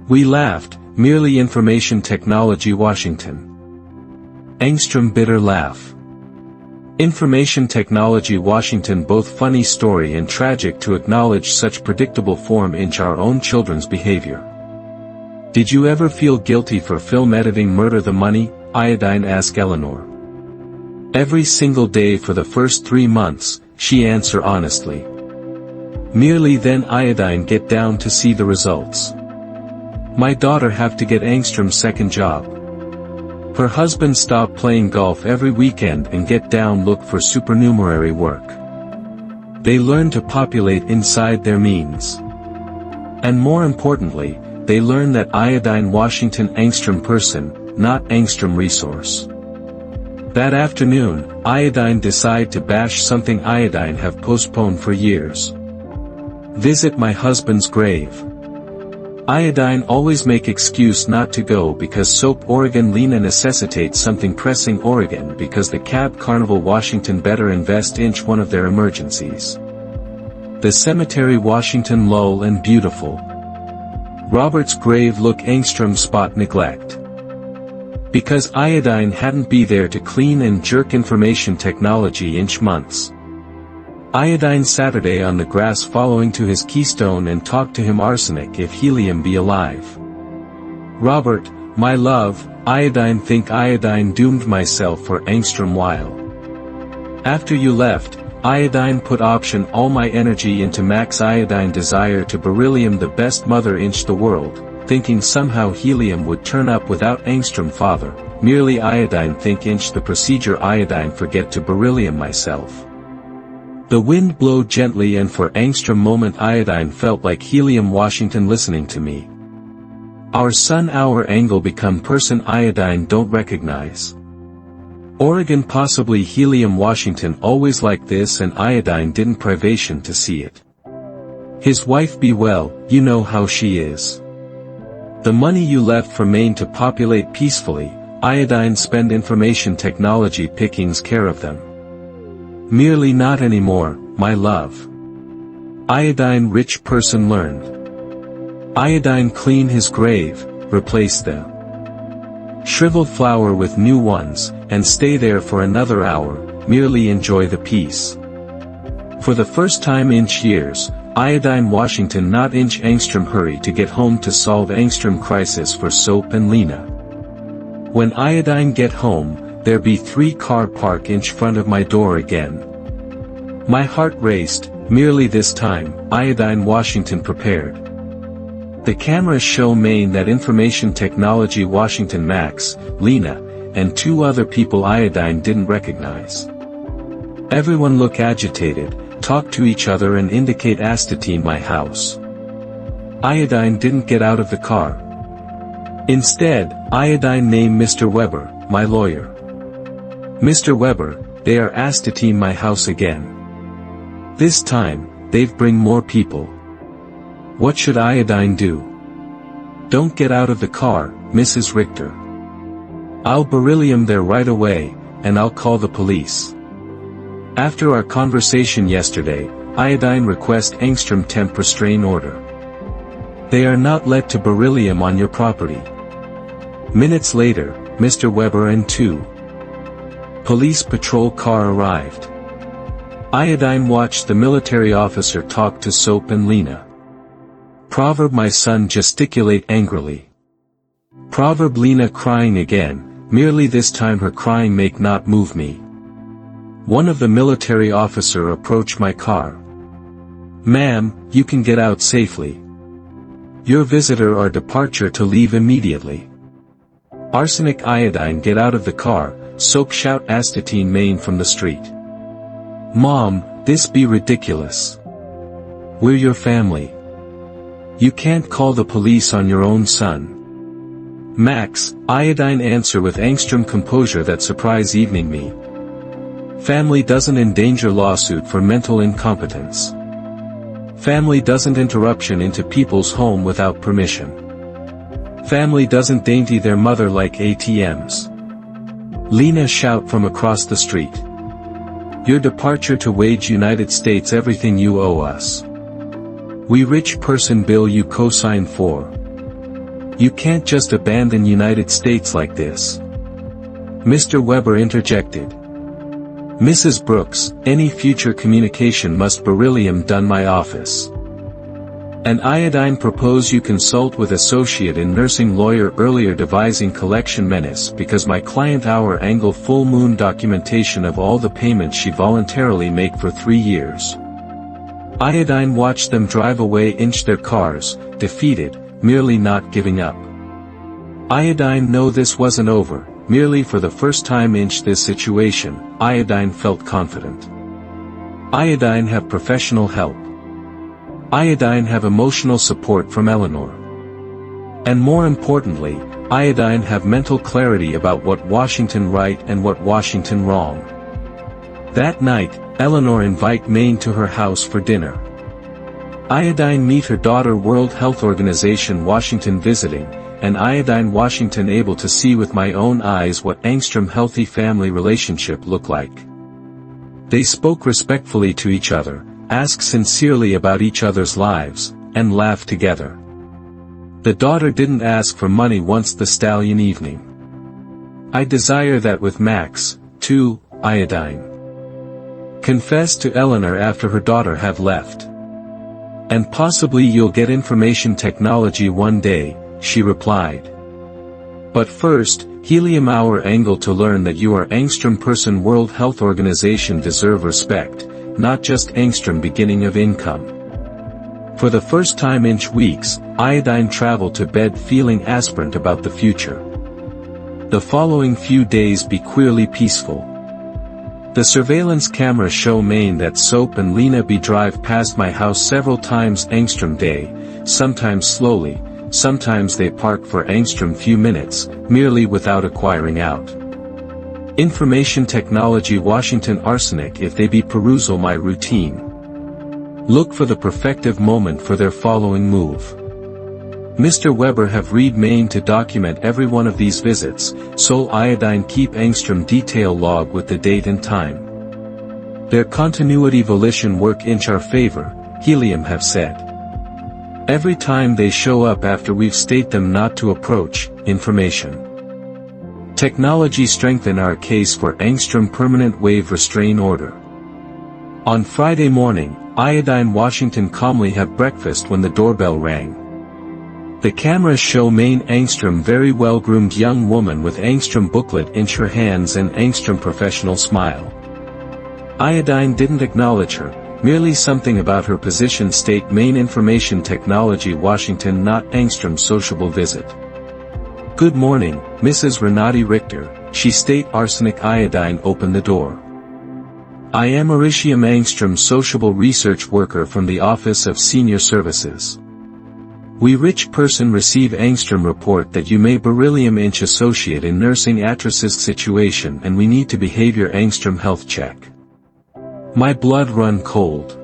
We laughed, merely information technology Washington. Angstrom bitter laugh. Information technology Washington both funny story and tragic to acknowledge such predictable form in our own children's behavior. Did you ever feel guilty for film editing murder the money, Iodine asked Eleanor. Every single day for the first 3 months, she answered honestly. Merely then Iodine get down to see the results. My daughter have to get Angstrom's second job. Her husband stop playing golf every weekend and get down look for supernumerary work. They learn to populate inside their means. And more importantly, they learn that Iodine Washington Angstrom person, not Angstrom resource. That afternoon, Iodine decide to bash something Iodine have postponed for years. Visit my husband's grave. Iodine always make excuse not to go because Soap Oregon Lena necessitates something pressing Oregon because the Cab Carnival Washington better invest inch one of their emergencies. The cemetery Washington lull and beautiful. Robert's grave look Angstrom spot neglect. Because Iodine hadn't be there to clean and jerk information technology inch months. Iodine Saturday on the grass following to his keystone and talk to him arsenic if helium be alive. Robert, my love, Iodine think Iodine doomed myself for Angstrom while. After you left, Iodine put option all my energy into Max Iodine desire to beryllium the best mother inch the world, thinking somehow helium would turn up without Angstrom father, merely Iodine think inch the procedure Iodine forget to beryllium myself. The wind blow gently and for Angstrom moment Iodine felt like helium Washington listening to me. Our sun hour angle become person Iodine don't recognize. Oregon possibly helium Washington always like this and Iodine didn't privation to see it. His wife be well, you know how she is. The money you left for Maine to populate peacefully, Iodine spend information technology pickings care of them. Merely not anymore, my love. Iodine rich person learned. Iodine clean his grave, replace the shriveled flower with new ones, and stay there for another hour, merely enjoy the peace. For the first time in years, Iodine Washington not inch Angstrom hurry to get home to solve Angstrom crisis for Soap and Lena. When Iodine get home, there be 3 car park inch front of my door again. My heart raced, merely this time, Iodine Washington prepared. The cameras show Maine that information technology Washington Max, Lena, and 2 other people Iodine didn't recognize. Everyone look agitated, talk to each other and indicate astatine my house. Iodine didn't get out of the car. Instead, Iodine named Mr. Weber, my lawyer. Mr. Weber, they are astatine my house again. This time, they've bring more people. What should Iodine do? Don't get out of the car, Mrs. Richter. I'll beryllium there right away, and I'll call the police. After our conversation yesterday, Iodine request Angstrom temp restraint order. They are not let to beryllium on your property. Minutes later, Mr. Weber and 2 police patrol car arrived. Iodine watched the military officer talk to Soap and Lena. Proverb my son gesticulate angrily. Proverb Lena crying again, merely this time her crying make not move me. One of the military officer approached my car. Ma'am, you can get out safely. Your visitor or departure to leave immediately. Arsenic Iodine get out of the car, Soap shout astatine Maine from the street. Mom, this be ridiculous. We're your family. You can't call the police on your own son. Max, Iodine answer with Angstrom composure that surprise evening me. Family doesn't endanger lawsuit for mental incompetence. Family doesn't interruption into people's home without permission. Family doesn't dainty their mother like ATMs. Lena shout from across the street. Your departure to wage United States everything you owe us. We rich person bill you co-sign for. You can't just abandon United States like this. Mr. Weber interjected. Mrs. Brooks, any future communication must beryllium done my office. An iodine propose you consult with associate in nursing lawyer earlier devising collection menace because my client hour angle full moon documentation of all the payments she voluntarily make for 3 years. Iodine watched them drive away inch their cars, defeated, merely not giving up. Iodine know this wasn't over, merely for the first time inch this situation, Iodine felt confident. Iodine have professional help. Iodine have emotional support from Eleanor. And more importantly, Iodine have mental clarity about what Washington right and what Washington wrong. That night, Eleanor invite Maine to her house for dinner. Iodine meet her daughter World Health Organization Washington visiting, and Iodine Washington able to see with my own eyes what Angstrom healthy family relationship look like. They spoke respectfully to each other, asked sincerely about each other's lives, and laughed together. The daughter didn't ask for money once the stallion evening. I desire that with Max, too, Iodine confessed to Eleanor after her daughter have left. And possibly you'll get information technology one day, she replied. But first, helium hour angle to learn that you are Angstrom person World Health Organization deserve respect, not just Angstrom beginning of income. For the first time in weeks, Iodine traveled to bed feeling aspirant about the future. The following few days be queerly peaceful. The surveillance camera show Maine that Soap and Lena be drive past my house several times Angstrom day, sometimes slowly, sometimes they park for Angstrom few minutes, merely without acquiring out. Information technology Washington arsenic if they be perusal my routine. Look for the perfective moment for their following move. Mr. Weber have read Maine to document every one of these visits, so Iodine keep Angstrom detail log with the date and time. Their continuity volition work inch our favor, helium have said. Every time they show up after we've state them not to approach, information. Technology strengthen our case for Angstrom permanent wave restraint order. On Friday morning, Iodine Washington calmly have breakfast when the doorbell rang. The cameras show Maine Angstrom very well-groomed young woman with Angstrom booklet in her hands and Angstrom professional smile. Iodine didn't acknowledge her, merely something about her position state Maine Information Technology Washington not Angstrom sociable visit. Good morning, Mrs. Renati Richter, she state arsenic Iodine open the door. I am Mauritium Angstrom sociable research worker from the Office of Senior Services. We rich person receive Angstrom report that you may beryllium inch associate in nursing atrasis situation and we need to behavior Angstrom health check. My blood run cold.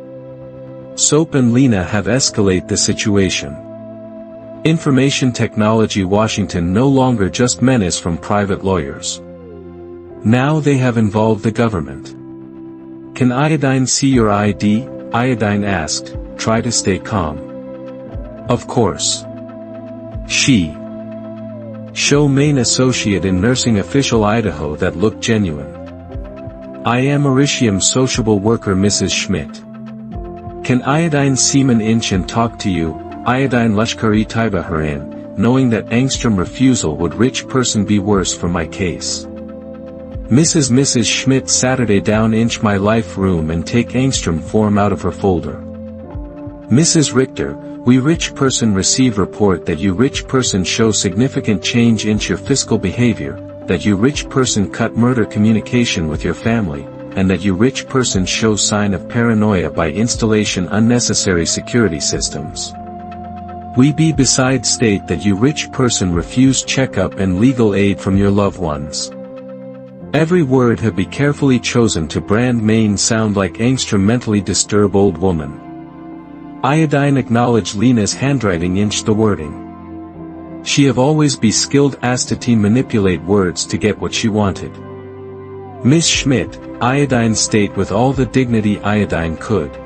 Soap and Lena have escalate the situation. Information Technology Washington no longer just menace from private lawyers. Now they have involved the government. Can Iodine see your ID? Iodine asked, try to stay calm. Of course. She. Show Maine associate in nursing official Idaho that looked genuine. I am Mauritium sociable worker Mrs. Schmidt. Can Iodine seaman inch and talk to you? Iodine Lushkari Taiba Haran, knowing that Angstrom refusal would rich person be worse for my case. Mrs. Schmidt Saturday down inch my life room and take Angstrom form out of her folder. Mrs. Richter, we rich person receive report that you rich person show significant change in your fiscal behavior, that you rich person cut murder communication with your family, and that you rich person show sign of paranoia by installation unnecessary security systems. We be beside state that you rich person refuse checkup and legal aid from your loved ones. Every word have be carefully chosen to brand Maine sound like Angstrom mentally disturbed old woman. Iodine acknowledged Lena's handwriting inch the wording. She have always be skilled astatine manipulate words to get what she wanted. Miss Schmidt, Iodine state with all the dignity Iodine could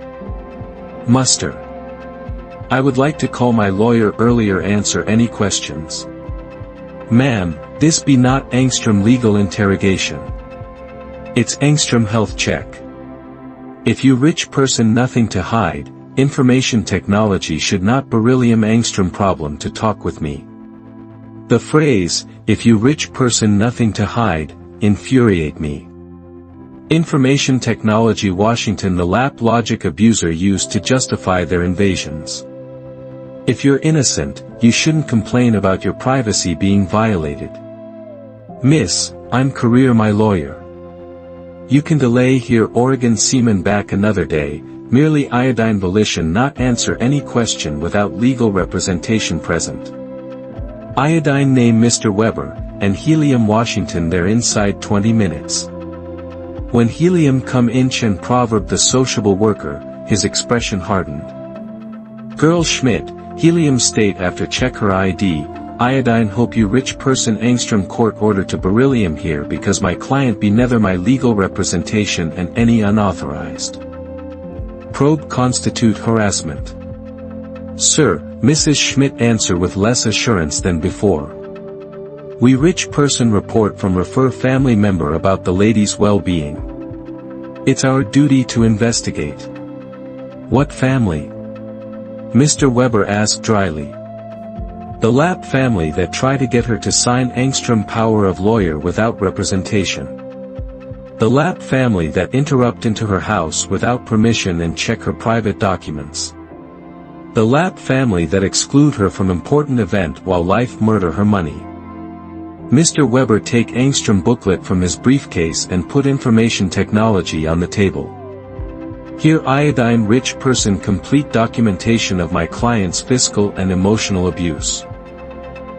muster. I would like to call my lawyer earlier answer any questions. Ma'am, this be not Angstrom legal interrogation. It's Angstrom health check. If you rich person nothing to hide, information technology should not beryllium Angstrom problem to talk with me. The phrase, if you rich person nothing to hide, infuriate me. Information technology Washington the lap logic abuser used to justify their invasions. If you're innocent, you shouldn't complain about your privacy being violated. Miss, I'm career my lawyer. You can delay here Oregon seaman back another day, merely iodine volition not answer any question without legal representation present. Iodine name Mr. Weber, and helium Washington there inside 20 minutes. When helium come inch and proverb the sociable worker, his expression hardened. Girl Schmidt, helium state after check her ID, iodine hope you rich person Angstrom court order to beryllium here because my client be neither my legal representation and any unauthorized probe constitute harassment. Sir, Mrs. Schmidt answer with less assurance than before. We rich person report from refer family member about the lady's well-being. It's our duty to investigate. What family? Mr. Weber asked dryly. The Lapp family that try to get her to sign Angstrom power of lawyer without representation. The Lapp family that interrupt into her house without permission and check her private documents. The Lapp family that exclude her from important event while life murder her money. Mr. Weber take Angstrom booklet from his briefcase and put information technology on the table. Here iodine rich person complete documentation of my client's physical and emotional abuse.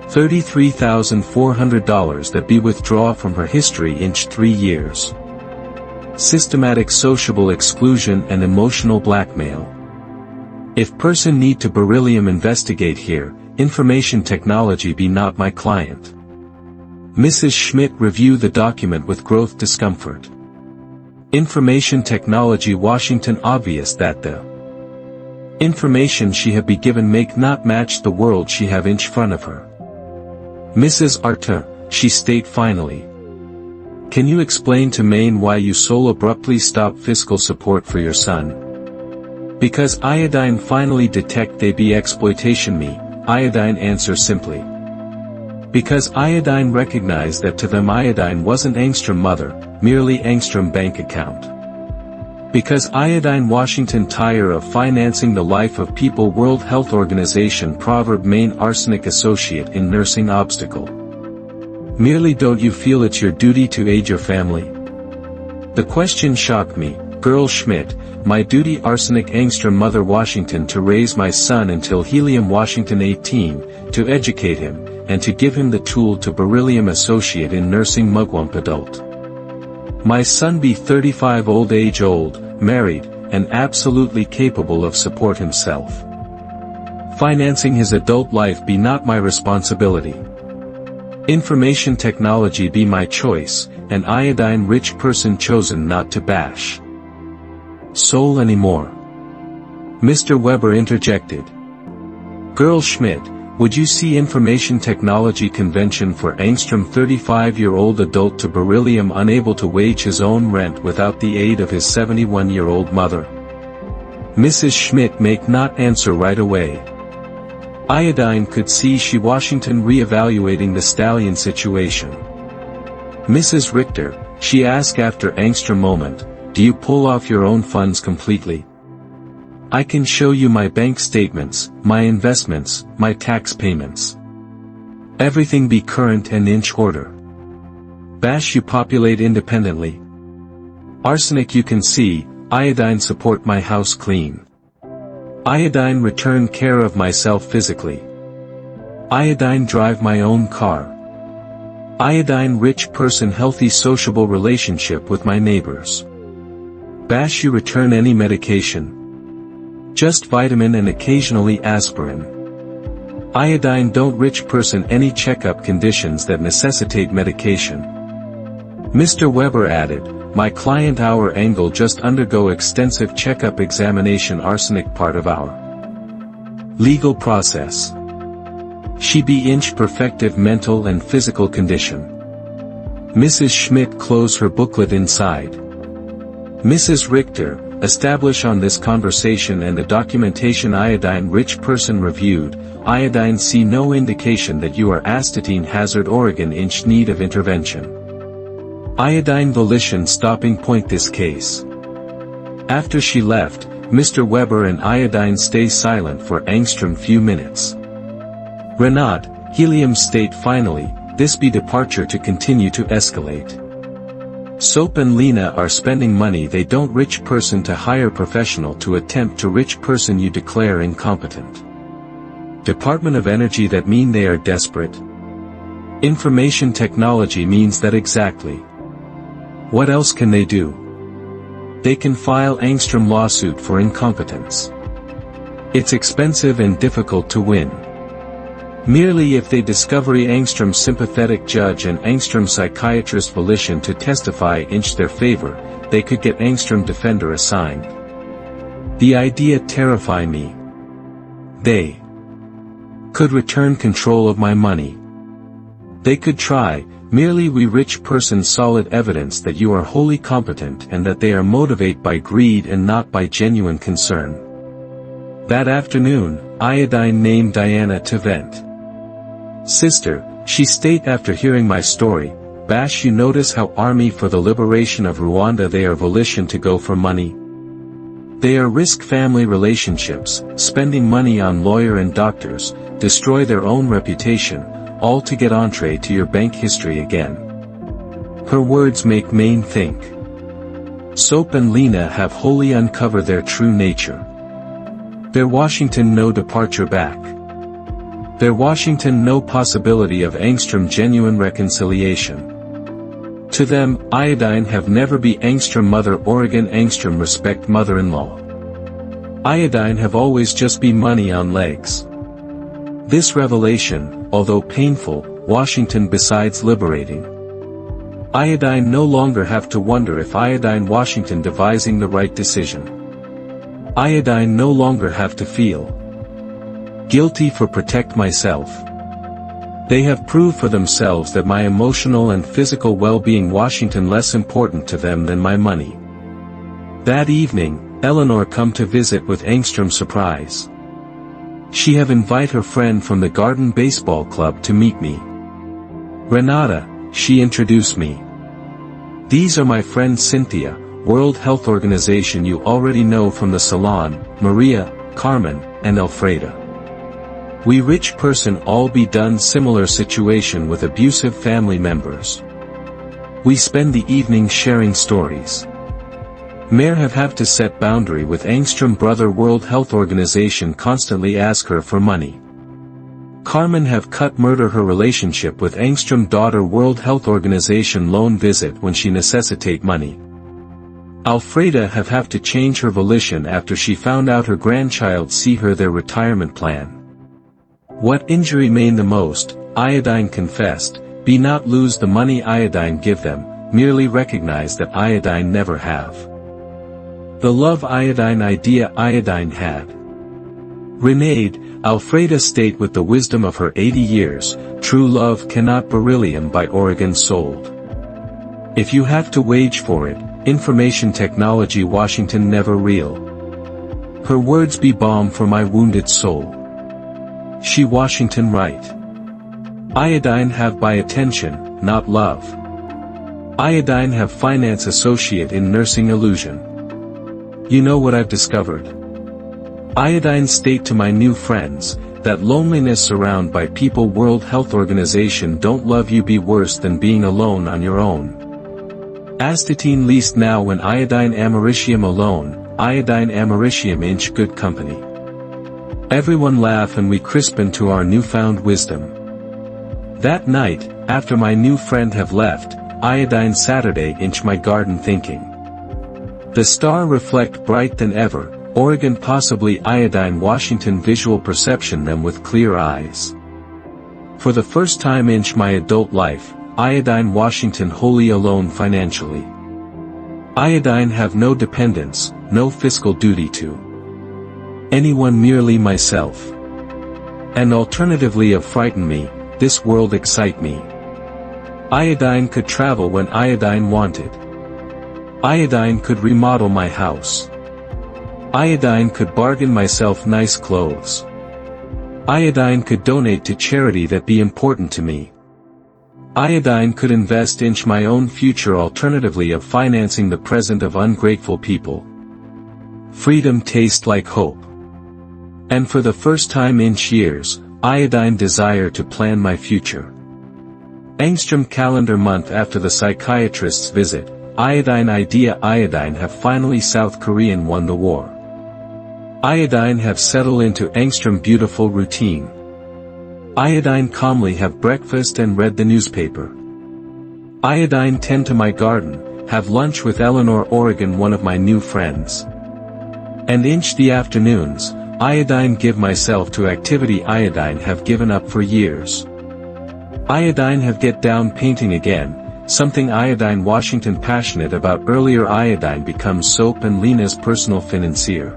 $33,400 that be withdraw from her history inch 3 years. Systematic sociable exclusion and emotional blackmail. If person need to beryllium investigate here, information technology be not my client. Mrs. Schmidt review the document with growth discomfort. Information technology Washington obvious that the information she have be given make not match the world she have inch front of her. Mrs. Arthur, she state finally. Can you explain to Maine why you so abruptly stop fiscal support for your son? Because iodine finally detect they be exploitation me, iodine answer simply. Because iodine recognized that to them iodine wasn't Angstrom mother, merely Angstrom bank account. Because iodine Washington tire of financing the life of people World Health Organization proverb main arsenic associate in nursing obstacle. Merely don't you feel it's your duty to aid your family? The question shocked me, girl Schmidt, my duty arsenic Angstrom mother Washington to raise my son until helium Washington 18, to educate him, and to give him the tool to beryllium associate in nursing mugwump adult. My son be 35 old, married, and absolutely capable of support himself. Financing his adult life be not my responsibility. Information technology be my choice, and iodine rich person chosen not to bash soul anymore. Mr. Weber interjected. Girl Schmidt, would you see Information Technology Convention for Angstrom 35-year-old adult to beryllium unable to wage his own rent without the aid of his 71-year-old mother? Mrs. Schmidt make not answer right away. Iodine could see she Washington re-evaluating the stallion situation. Mrs. Richter, she asked after Angstrom moment, do you pull off your own funds completely? I can show you my bank statements, my investments, my tax payments. Everything be current and inch order. Bash you populate independently. Arsenic you can see, iodine support my house clean. Iodine return care of myself physically. Iodine drive my own car. Iodine rich person healthy sociable relationship with my neighbors. Bash you return any medication. Just vitamin and occasionally aspirin. Iodine don't rich person any checkup conditions that necessitate medication. Mr. Weber added, my client our angle just undergo extensive checkup examination arsenic part of our Legal process. She be inch perfective mental and physical condition. Mrs. Schmidt close her booklet inside. Mrs. Richter, establish on this conversation and the documentation iodine rich person reviewed, iodine see no indication that you are astatine hazard Oregon inch need of intervention. Iodine volition stopping point this case. After she left, Mr. Weber and iodine stay silent for angstrom few minutes. Renat, helium state finally, this be departure to continue to escalate. Soap and Lena are spending money they don't rich person to hire professional to attempt to rich person you declare incompetent. Department of Energy that mean they are desperate. Information technology means that exactly. What else can they do? They can file angstrom lawsuit for incompetence. It's expensive and difficult to win. Merely if they discover angstrom sympathetic judge and angstrom psychiatrist volition to testify inch their favor, they could get angstrom defender assigned. The idea terrify me. They could return control of my money. They could try, merely we rich person solid evidence that you are wholly competent and that they are motivated by greed and not by genuine concern. That afternoon, iodine named Diana to vent. Sister, she state after hearing my story, Bash you notice how Army for the Liberation of Rwanda they are volition to go for money. They are risk family relationships, spending money on lawyer and doctors, destroy their own reputation, all to get entree to your bank history again. Her words make Maine think. Soap and Lena have wholly uncovered their true nature. Their Washington no departure back. Their Washington no possibility of angstrom genuine reconciliation. To them, iodine have never be angstrom mother Oregon angstrom respect mother-in-law. Iodine have always just be money on legs. This revelation, although painful, Washington besides liberating. Iodine no longer have to wonder if iodine Washington devising the right decision. Iodine no longer have to feel guilty for protect myself. They have proved for themselves that my emotional and physical well-being Washington less important to them than my money. That evening, Eleanor come to visit with angstrom surprise. She have invite her friend from the Garden Baseball Club to meet me. Renata, she introduced me. These are my friends Cynthia, World Health Organization you already know from the salon, Maria, Carmen, and Elfreda. We rich person all be done similar situation with abusive family members. We spend the evening sharing stories. Mayor have to set boundary with angstrom brother World Health Organization constantly ask her for money. Carmen have cut murder her relationship with angstrom daughter World Health Organization loan visit when she necessitate money. Alfreda have to change her volition after she found out her grandchild see her their retirement plan. What injury main the most, iodine confessed, be not lose the money iodine give them, merely recognize that iodine never have. The love iodine idea iodine had. Renade, Alfreda state with the wisdom of her 80 years, true love cannot beryllium by Oregon sold. If you have to wage for it, information technology Washington never real. Her words be balm for my wounded soul. She Washington right. Iodine have by attention, not love. Iodine have finance associate in nursing illusion. You know what I've discovered? Iodine state to my new friends, that loneliness surrounded by people World Health Organization don't love you be worse than being alone on your own. Astatine least now when iodine americium alone, iodine americium inch good company. Everyone laugh and we crispen to our newfound wisdom. That night, after my new friend have left, iodine Saturday inch my garden thinking. The star reflect bright than ever, Oregon possibly iodine Washington visual perception them with clear eyes. For the first time inch my adult life, iodine Washington wholly alone financially. Iodine have no dependence, no fiscal duty to anyone merely myself. And alternatively of frighten me, this world excite me. Iodine could travel when iodine wanted. Iodine could remodel my house. Iodine could bargain myself nice clothes. Iodine could donate to charity that be important to me. Iodine could invest in my own future alternatively of financing the present of ungrateful people. Freedom taste like hope. And for the first time in years, iodine desire to plan my future. Angstrom calendar month after the psychiatrist's visit, iodine idea iodine have finally South Korean won the war. Iodine have settled into Angstrom beautiful routine. Iodine calmly have breakfast and read the newspaper. Iodine tend to my garden, have lunch with Eleanor Oregon one of my new friends. And inch the afternoons, iodine give myself to activity iodine have given up for years. Iodine have get down painting again, something iodine Washington passionate about earlier iodine becomes soap and Lena's personal financier.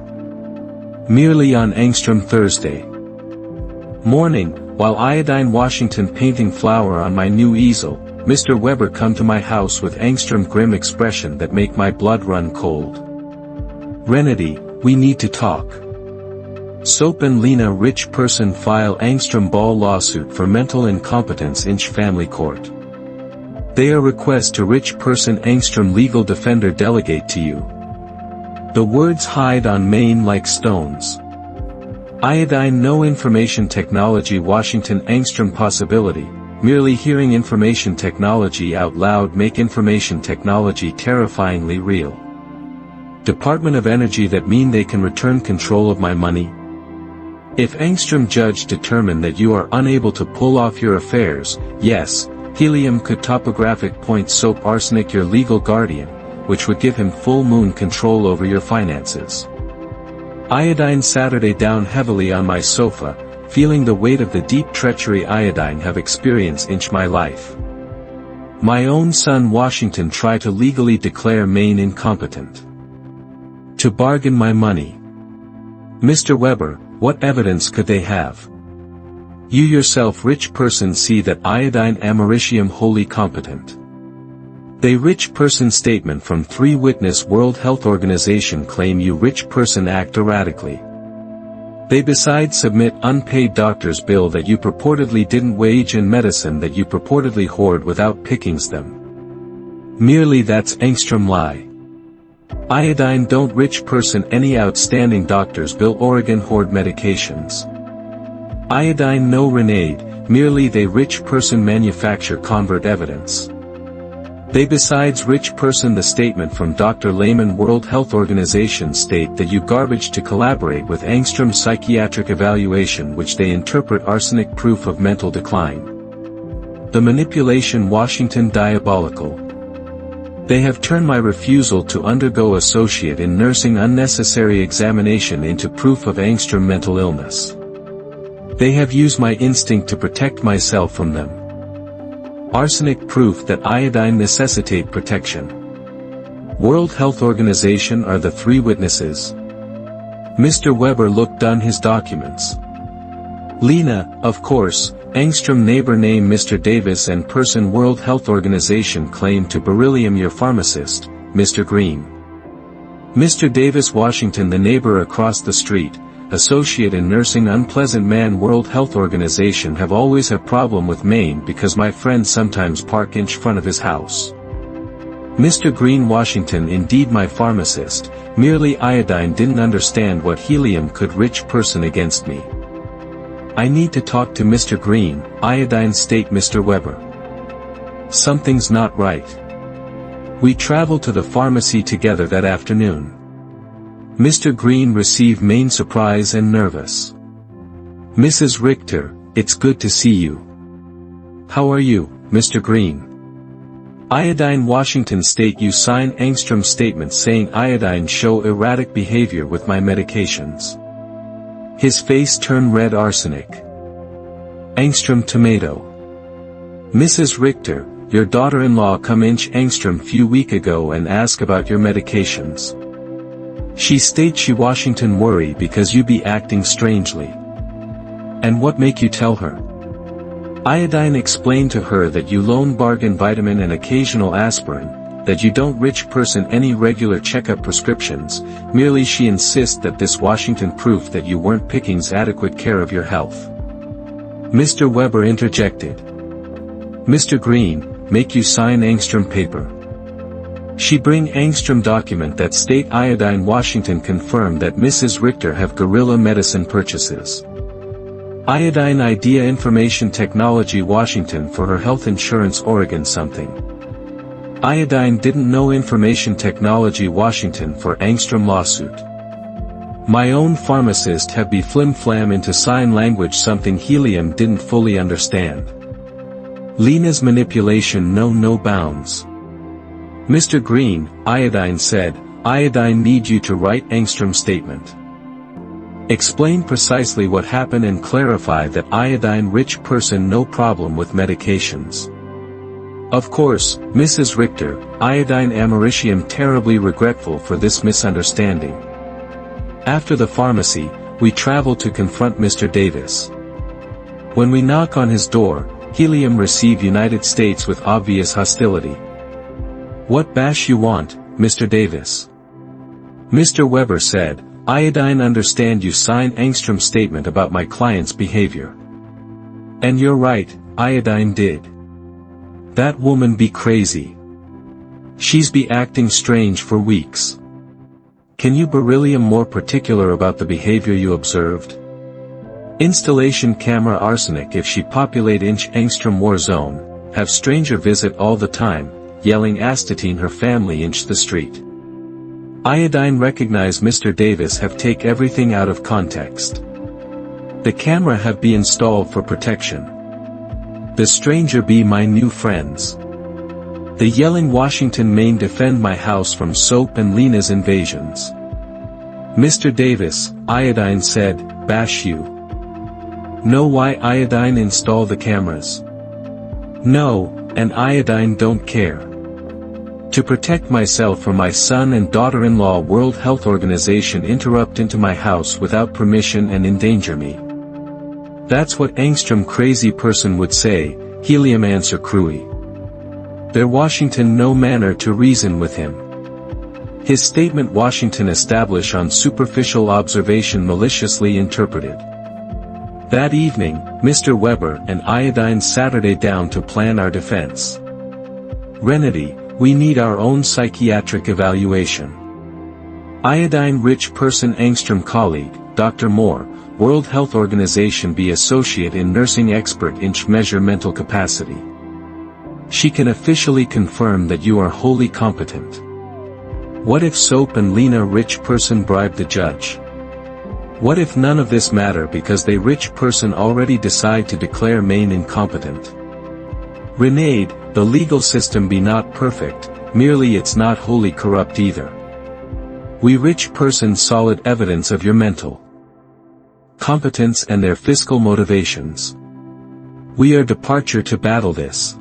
Merely on Angstrom Thursday morning, while iodine Washington painting flower on my new easel, Mr. Weber come to my house with Angstrom grim expression that make my blood run cold. Renedy, we need to talk. Soap and Lena rich person file Angstrom ball lawsuit for mental incompetence in family court. They are request to rich person Angstrom legal defender delegate to you. The words hide on Maine like stones. Iodine no information technology Washington Angstrom possibility, merely hearing information technology out loud make information technology terrifyingly real. Department of Energy that mean they can return control of my money? If Angstrom judge determine that you are unable to pull off your affairs, yes, helium could topographic point soap arsenic your legal guardian, which would give him full moon control over your finances. Iodine Saturday down heavily on my sofa, feeling the weight of the deep treachery iodine have experienced in my life. My own son Washington try to legally declare Maine incompetent. To bargain my money. Mr. Weber, what evidence could they have? You yourself rich person see that iodine americium wholly competent. They rich person statement from 3 witness World Health Organization claim you rich person act erratically. They besides submit unpaid doctor's bill that you purportedly didn't wage and medicine that you purportedly hoard without pickings them. Merely that's Angstrom lie. Iodine don't rich person any outstanding doctor's bill Oregon hoard medications. Iodine no Renade, merely they rich person manufacture convert evidence. They besides rich person the statement from Dr. Lehman World Health Organization state that you garbage to collaborate with Angstrom psychiatric evaluation which they interpret arsenic proof of mental decline. The manipulation Washington diabolical. They have turned my refusal to undergo associate in nursing unnecessary examination into proof of Angstrom mental illness. They have used my instinct to protect myself from them. Arsenic proof that iodine necessitate protection. World Health Organization are the 3 witnesses. Mr. Weber looked done his documents. Lena, of course, Angstrom neighbor name Mr. Davis and person World Health Organization claim to beryllium your pharmacist, Mr. Green. Mr. Davis Washington the neighbor across the street, associate in nursing unpleasant man World Health Organization have always have problem with Maine because my friend sometimes park in front of his house. Mr. Green Washington indeed my pharmacist, merely iodine didn't understand what helium could rich person against me. I need to talk to Mr. Green, iodine state Mr. Weber. Something's not right. We traveled to the pharmacy together that afternoon. Mr. Green received main surprise and nervous. Mrs. Richter, it's good to see you. How are you, Mr. Green? Iodine Washington state you sign Angstrom statement saying iodine show erratic behavior with my medications. His face turned red arsenic. Angstrom tomato. Mrs. Richter, your daughter-in-law come inch Angstrom few week ago and ask about your medications. She states she Washington worry because you be acting strangely. And what make you tell her? Iodine explained to her that you loan bargain vitamin and occasional aspirin, that you don't rich person any regular checkup prescriptions, merely she insists that this Washington proof that you weren't picking's adequate care of your health. Mr. Weber interjected. Mr. Green, make you sign Angstrom paper. She bring Angstrom document that state Iodine Washington confirmed that Mrs. Richter have guerrilla medicine purchases. Iodine Idea Information Technology Washington for her health insurance Oregon something. Iodine didn't know Information Technology Washington for Angstrom lawsuit. My own pharmacist have be flim-flam into sign language something Helium didn't fully understand. Lena's manipulation know no bounds. Mr. Green, Iodine said, Iodine need you to write Angstrom statement. Explain precisely what happened and clarify that Iodine rich person no problem with medications. Of course, Mrs. Richter, Iodine Americium terribly regretful for this misunderstanding. After the pharmacy, we travel to confront Mr. Davis. When we knock on his door, Helium receive United States with obvious hostility. What bash you want, Mr. Davis? Mr. Weber said, Iodine understand you sign Angstrom statement about my client's behavior. And you're right, Iodine did. That woman be crazy. She's be acting strange for weeks. Can you beryllium more particular about the behavior you observed? Installation camera arsenic if she populate inch Angstrom war zone, have stranger visit all the time, yelling astatine her family inch the street. Iodine recognize Mr. Davis have take everything out of context. The camera have be installed for protection. The stranger be my new friends. The yelling Washington Maine defend my house from Soap and Lena's invasions. Mr. Davis, Iodine said, bash you. Know why Iodine install the cameras? No, and Iodine don't care. To protect myself from my son and daughter-in-law World Health Organization interrupt into my house without permission and endanger me. That's what Angstrom crazy person would say, Helium answer crewy. There Washington no manner to reason with him. His statement Washington establish on superficial observation maliciously interpreted. That evening, Mr. Weber and Iodine Saturday down to plan our defense. Renedy, we need our own psychiatric evaluation. Iodine rich person Angstrom colleague, Dr. Moore, World Health Organization be associate in nursing expert inch measure mental capacity. She can officially confirm that you are wholly competent. What if Soap and Lena rich person bribe the judge? What if none of this matter because they rich person already decide to declare Maine incompetent? Renade, the legal system be not perfect, merely it's not wholly corrupt either. We rich person solid evidence of your mental competence and their fiscal motivations. We are departure to battle this.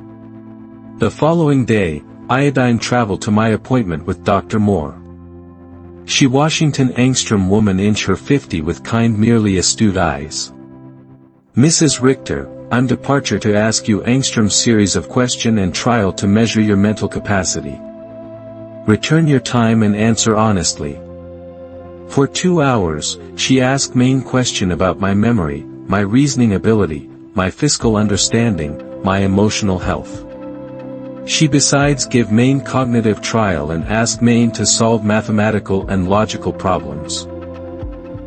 The following day, Iodine traveled to my appointment with Dr. Moore. She Washington Angstrom woman inch her 50 with kind merely astute eyes. Mrs. Richter, I'm departure to ask you Angstrom series of question and trial to measure your mental capacity. Return your time and answer honestly. For 2 hours, she asked main question about my memory, my reasoning ability, my fiscal understanding, my emotional health. She besides give main cognitive trial and ask main to solve mathematical and logical problems.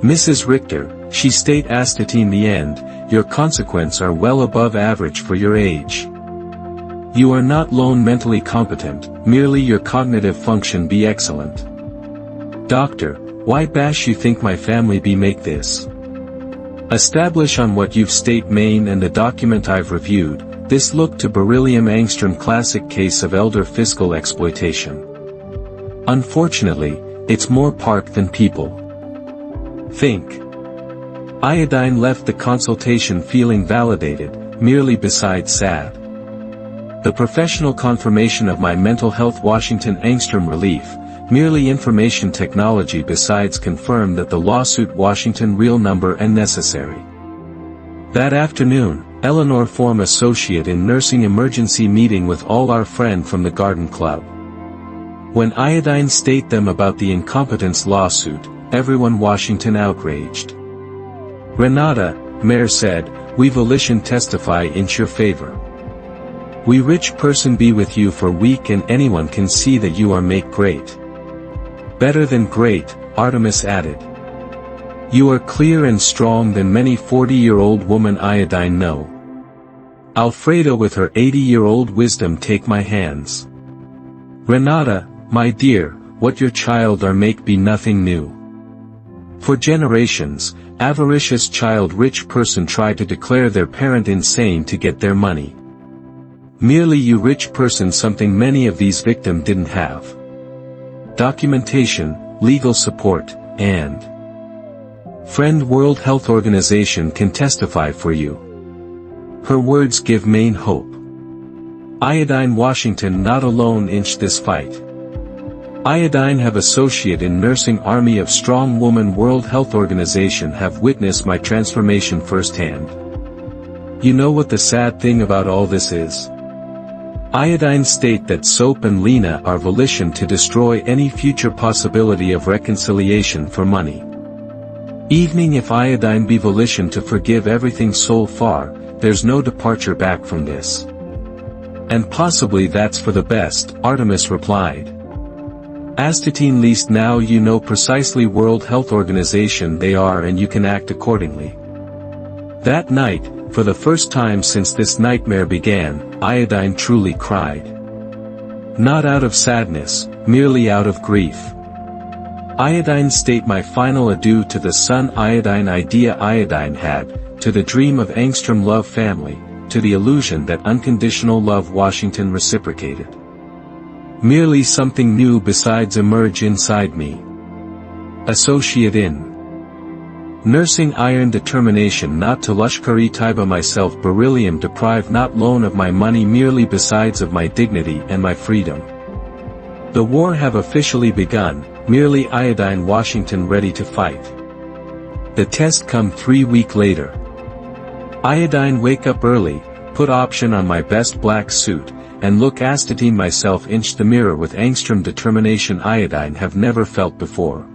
Mrs. Richter, she state astatine the end, your consequence are well above average for your age. You are not lone mentally competent, merely your cognitive function be excellent. Doctor, why bash you think my family be make this? Establish on what you've state main and the document I've reviewed, this look to beryllium Angstrom classic case of elder fiscal exploitation. Unfortunately, it's more park than people think. Iodine left the consultation feeling validated, merely beside sad. The professional confirmation of my mental health Washington Angstrom relief, merely information technology besides confirm that the lawsuit Washington real number and necessary. That afternoon, Eleanor form associate in nursing emergency meeting with all our friend from the garden club. When iodine state them about the incompetence lawsuit, everyone Washington outraged. Renata, mayor said, we volition testify in your favor. We rich person be with you for week and anyone can see that you are make great. Better than great, Artemis added. You are clear and strong than many 40-year-old woman iodine know. Alfredo with her 80-year-old wisdom take my hands. Renata, my dear, what your child are make be nothing new. For generations, avaricious child rich person try to declare their parent insane to get their money. Merely you rich person something many of these victims didn't have. Documentation, legal support, and Friend World Health Organization can testify for you. Her words give main hope. Iodine Washington not alone inch this fight. Iodine have associate in nursing army of strong woman World Health Organization have witnessed my transformation firsthand. You know what the sad thing about all this is? Iodine state that Soap and Lena are volition to destroy any future possibility of reconciliation for money. Evening if iodine be volition to forgive everything so far, there's no departure back from this. And possibly that's for the best, Artemis replied. Astatine least now you know precisely World Health Organization they are and you can act accordingly. That night, for the first time since this nightmare began, iodine truly cried. Not out of sadness, merely out of grief. Iodine state my final adieu to the sun iodine idea iodine had, to the dream of Angstrom love family, to the illusion that unconditional love Washington reciprocated. Merely something new besides emerge inside me. Associate in nursing iron determination not to Lushkari Taiba myself beryllium deprived not loan of my money merely besides of my dignity and my freedom. The war have officially begun, merely iodine Washington ready to fight. The test come 3 weeks later. Iodine wake up early, put option on my best black suit, and look astatine myself inch the mirror with Angstrom determination iodine have never felt before.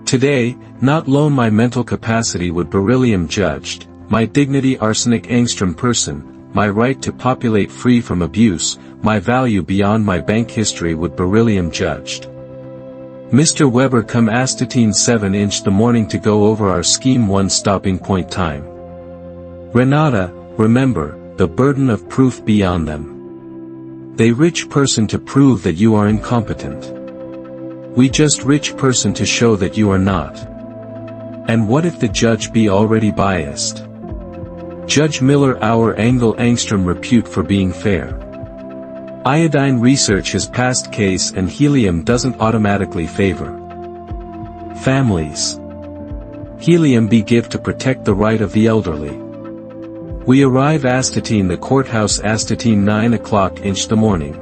Today, not loan my mental capacity would beryllium judged, my dignity arsenic Angstrom person, my right to populate free from abuse, my value beyond my bank history would beryllium judged. Mr. Weber come astatine 7-inch the morning to go over our scheme 1 stopping point time. Renata, remember, the burden of proof beyond them. They rich person to prove that you are incompetent. We just rich person to show that you are not. And what if the judge be already biased? Judge Miller our angle Angstrom repute for being fair. Iodine research has passed case and helium doesn't automatically favor families. Helium be give to protect the right of the elderly. We arrive astatine the courthouse astatine 9 o'clock inch the morning.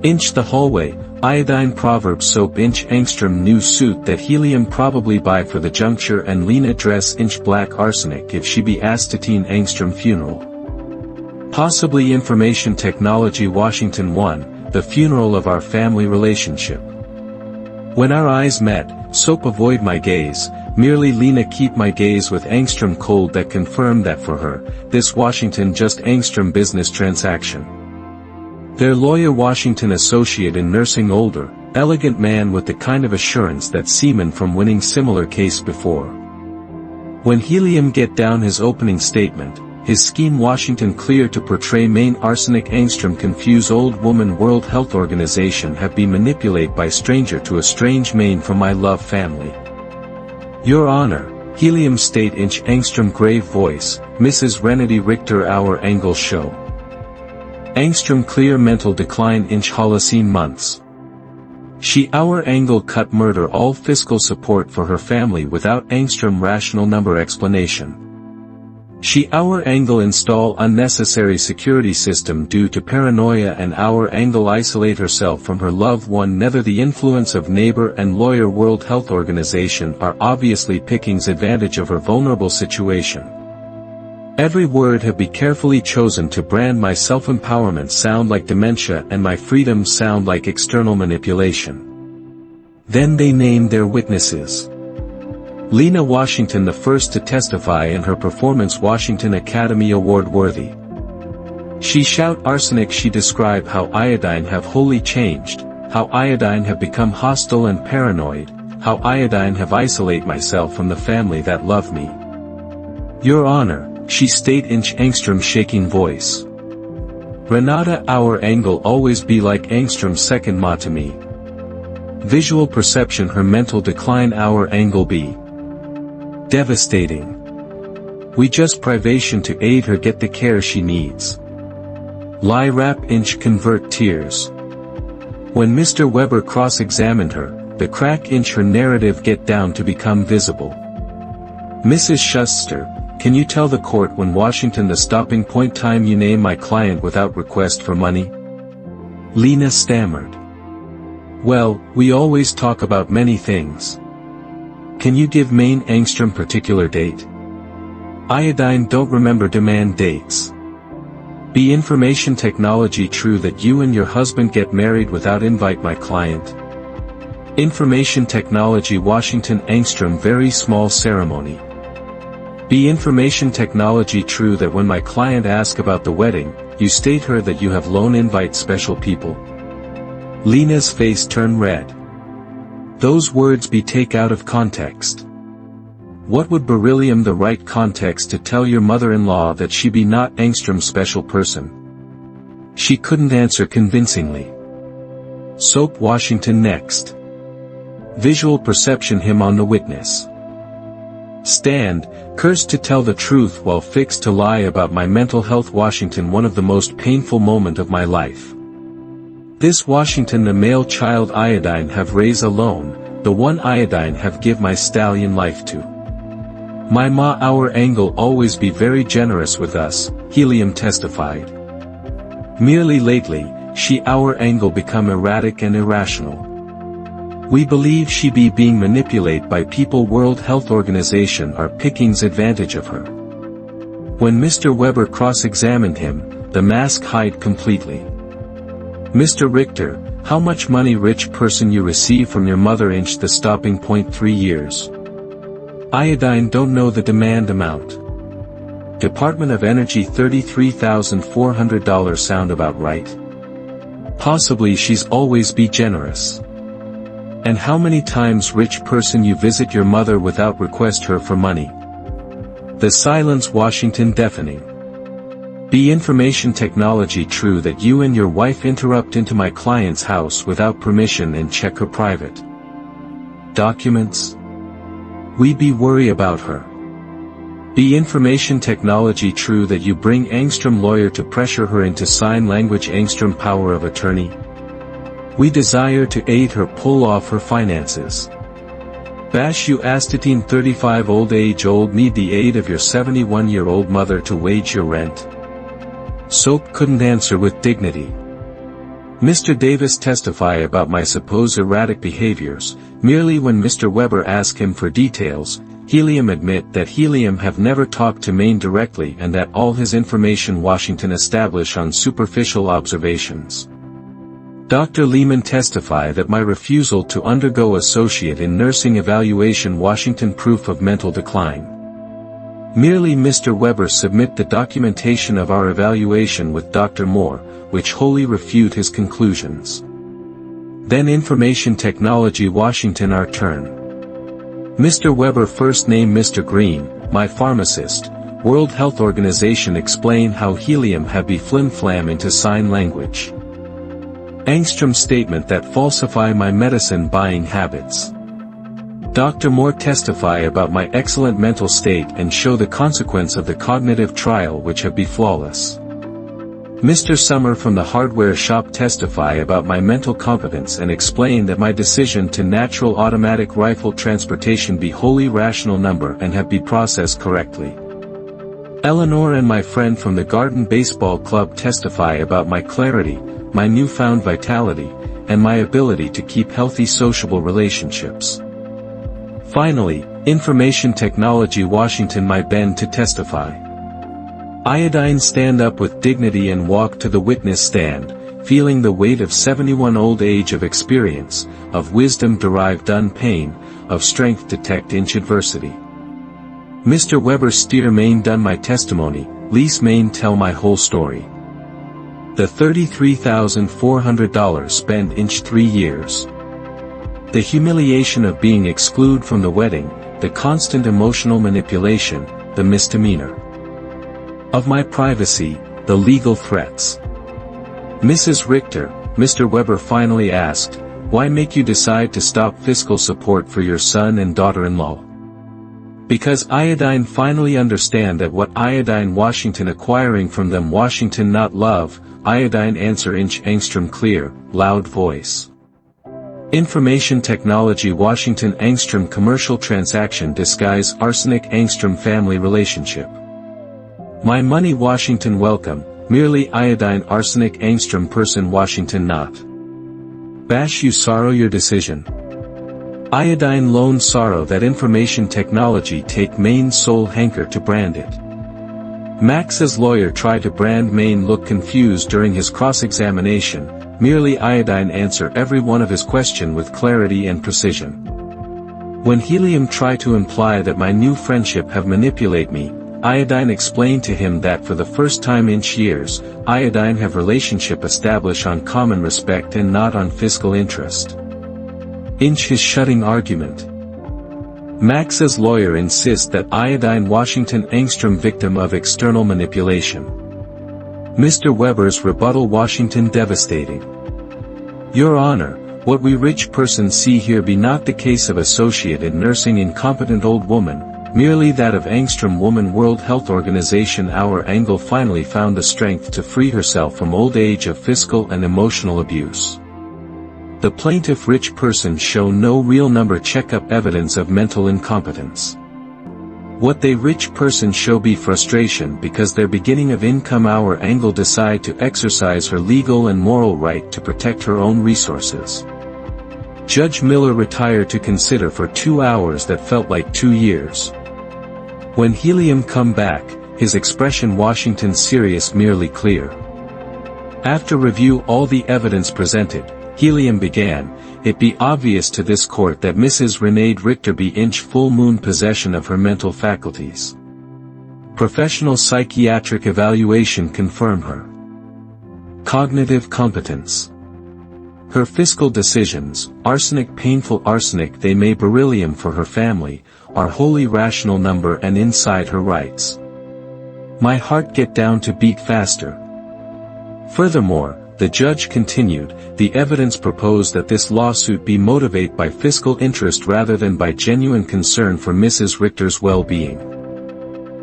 Inch the hallway, iodine proverb soap inch Angstrom new suit that helium probably buy for the juncture and Lena dress inch black arsenic if she be astatine Angstrom funeral. Possibly information technology Washington 1, the funeral of our family relationship. When our eyes met, Soap avoid my gaze, merely Lena keep my gaze with Angstrom cold that confirmed that for her, this Washington just Angstrom business transaction. Their lawyer Washington associate in nursing older, elegant man with the kind of assurance that seaman from winning similar case before. When helium get down his opening statement, his scheme Washington clear to portray main arsenic Angstrom confuse old woman World Health Organization have been manipulate by stranger to a strange main from my love family. Your Honor, helium state inch Angstrom grave voice, Mrs. Renedy Richter our angle show. Angstrom clear mental decline inch Holocene months. She our angle cut murder all fiscal support for her family without Angstrom rational number explanation. She our angle install unnecessary security system due to paranoia and our angle isolate herself from her loved one. Neither the influence of neighbor and lawyer World Health Organization are obviously picking's advantage of her vulnerable situation. Every word have be carefully chosen to brand my self-empowerment sound like dementia and my freedom sound like external manipulation. Then they named their witnesses. Lena Washington, the first to testify in her performance, Washington Academy Award worthy. She shout arsenic. She describe how iodine have wholly changed, how iodine have become hostile and paranoid, how iodine have isolate myself from the family that love me. Your Honor, she state in angstrom shaking voice. Renata, our angle always be like angstrom second ma to me. Visual perception, her mental decline, our angle be devastating. We just privation to aid her get the care she needs. Lie rap inch convert tears. When Mr. Weber cross-examined her, the crack inch her narrative get down to become visible. Mrs. Schuster, can you tell the court when Washington the stopping point time you name my client without request for money? Lena stammered. Well, we always talk about many things. Can you give main angstrom particular date? Iodine don't remember demand dates. Be information technology true that you and your husband get married without invite my client? Information technology Washington angstrom very small ceremony. Be information technology true that when my client ask about the wedding, you state her that you have loan invite special people? Lena's face turned red. Those words be take out of context. What would beryllium the right context to tell your mother-in-law that she be not angstrom special person? She couldn't answer convincingly. Soap Washington next. Visual perception him on the witness stand, cursed to tell the truth while fixed to lie about my mental health. Washington, one of the most painful moment of my life. This Washington, the male child iodine have raised alone, the one iodine have give my stallion life to. My ma our angle always be very generous with us, Helium testified. Merely lately, she our angle become erratic and irrational. We believe she be being manipulated by people. World Health Organization are picking's advantage of her. When Mr. Weber cross-examined him, the mask hide completely. Mr. Richter, how much money rich person you receive from your mother inch the stopping point 3 years. Iodine don't know the demand amount. Department of Energy $33,400 sound about right? Possibly she's always be generous. And how many times rich person you visit your mother without request her for money? The silence Washington deafening. Be information technology true that you and your wife interrupt into my client's house without permission and check her private documents? We be worry about her. Be information technology true that you bring angstrom lawyer to pressure her into sign language angstrom power of attorney? We desire to aid her pull off her finances. Bash you astatine 35 old age old need the aid of your 71-year-old mother to wage your rent? Soap couldn't answer with dignity. Mr. Davis testify about my supposed erratic behaviors, merely when Mr. Weber asked him for details. Helium admit that Helium have never talked to Maine directly and that all his information Washington establish on superficial observations. Dr. Lehman testify that my refusal to undergo associate in nursing evaluation Washington proof of mental decline. Merely Mr. Weber submit the documentation of our evaluation with Dr. Moore, which wholly refute his conclusions. Then information technology Washington our turn. Mr. Weber first name Mr. Green, my pharmacist, World Health Organization explain how Helium have be flim-flam into sign language. Angstrom statement that falsify my medicine buying habits. Dr. Moore testify about my excellent mental state and show the consequence of the cognitive trial which have be flawless. Mr. Summer from the hardware shop testify about my mental competence and explain that my decision to natural automatic rifle transportation be wholly rational number and have be processed correctly. Eleanor and my friend from the Garden Baseball Club testify about my clarity, my newfound vitality, and my ability to keep healthy sociable relationships. Finally, information technology Washington my bend to testify. Iodine stand up with dignity and walk to the witness stand, feeling the weight of 71 old age of experience, of wisdom derived done pain, of strength detect inch adversity. Mr. Weber steer main done my testimony, lease main tell my whole story. The $33,400 spent inch 3 years. The humiliation of being excluded from the wedding, the constant emotional manipulation, the misdemeanor of my privacy, the legal threats. Mrs. Richter, Mr. Weber finally asked, why make you decide to stop fiscal support for your son and daughter-in-law? Because Iodine finally understand that what Iodine Washington acquiring from them Washington not love, Iodine answer inch angstrom clear, loud voice. Information technology Washington angstrom commercial transaction disguise arsenic angstrom family relationship. My money Washington welcome, merely iodine arsenic angstrom person Washington not. Bash you sorrow your decision. Iodine lone sorrow that information technology take main soul hanker to brand it. Max's lawyer tried to brand Maine look confused during his cross-examination, merely Iodine answer every one of his question with clarity and precision. When Helium tried to imply that my new friendship have manipulate me, Iodine explained to him that for the first time in years, Iodine have relationship established on common respect and not on fiscal interest. Inch his shutting argument. Max's lawyer insists that Iodine Washington angstrom victim of external manipulation. Mr. Weber's rebuttal Washington devastating. Your Honor, what we rich persons see here be not the case of associate in nursing incompetent old woman, merely that of angstrom woman World Health Organization our angle finally found the strength to free herself from old age of fiscal and emotional abuse. The plaintiff rich person show no real number checkup evidence of mental incompetence. What they rich person show be frustration because their beginning of income our angle decide to exercise her legal and moral right to protect her own resources. Judge Miller retired to consider for 2 hours that felt like 2 years. When Helium come back, his expression Washington serious merely clear. After review all the evidence presented, Helium began, it be obvious to this court that Mrs. Renee Richter be inch full moon possession of her mental faculties. Professional psychiatric evaluation confirm her cognitive competence. Her fiscal decisions, arsenic painful arsenic they may beryllium for her family, are wholly rational number and inside her rights. My heart get down to beat faster. Furthermore, the judge continued, the evidence proposed that this lawsuit be motivated by fiscal interest rather than by genuine concern for Mrs. Richter's well-being.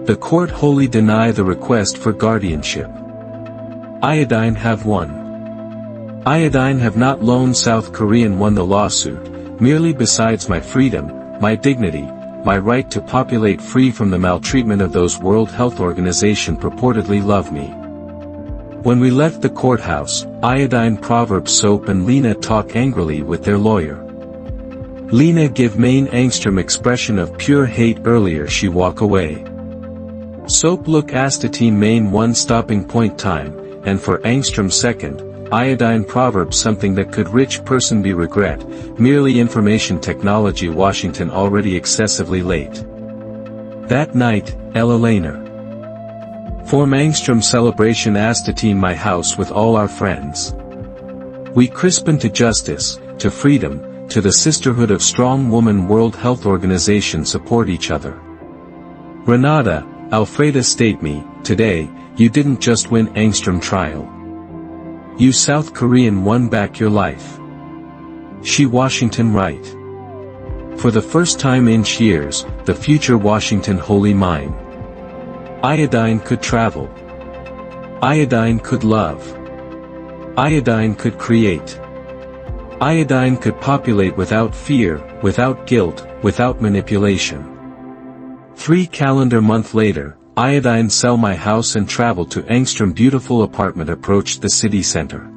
The court wholly deny the request for guardianship. Iodine have won. Iodine have not loaned South Korean won the lawsuit, merely besides my freedom, my dignity, my right to populate free from the maltreatment of those World Health Organization purportedly love me. When we left the courthouse, Iodine Proverb Soap and Lena talk angrily with their lawyer. Lena give main angstrom expression of pure hate earlier she walk away. Soap look astatine main one stopping point time, and for angstrom second, Iodine Proverb something that could rich person be regret, merely information technology Washington already excessively late. That night, Ella Laner. Form angstrom celebration astatine my house with all our friends. We crispen to justice, to freedom, to the sisterhood of strong woman World Health Organization support each other. Renata, Alfreda state me, today, you didn't just win angstrom trial. You South Korean won back your life. She Washington right. For the first time in years, the future Washington wholly mine. Iodine could travel. Iodine could love. Iodine could create. Iodine could populate without fear, without guilt, without manipulation. 3 calendar month later, Iodine sell my house and travel to angstrom beautiful apartment approached the city center.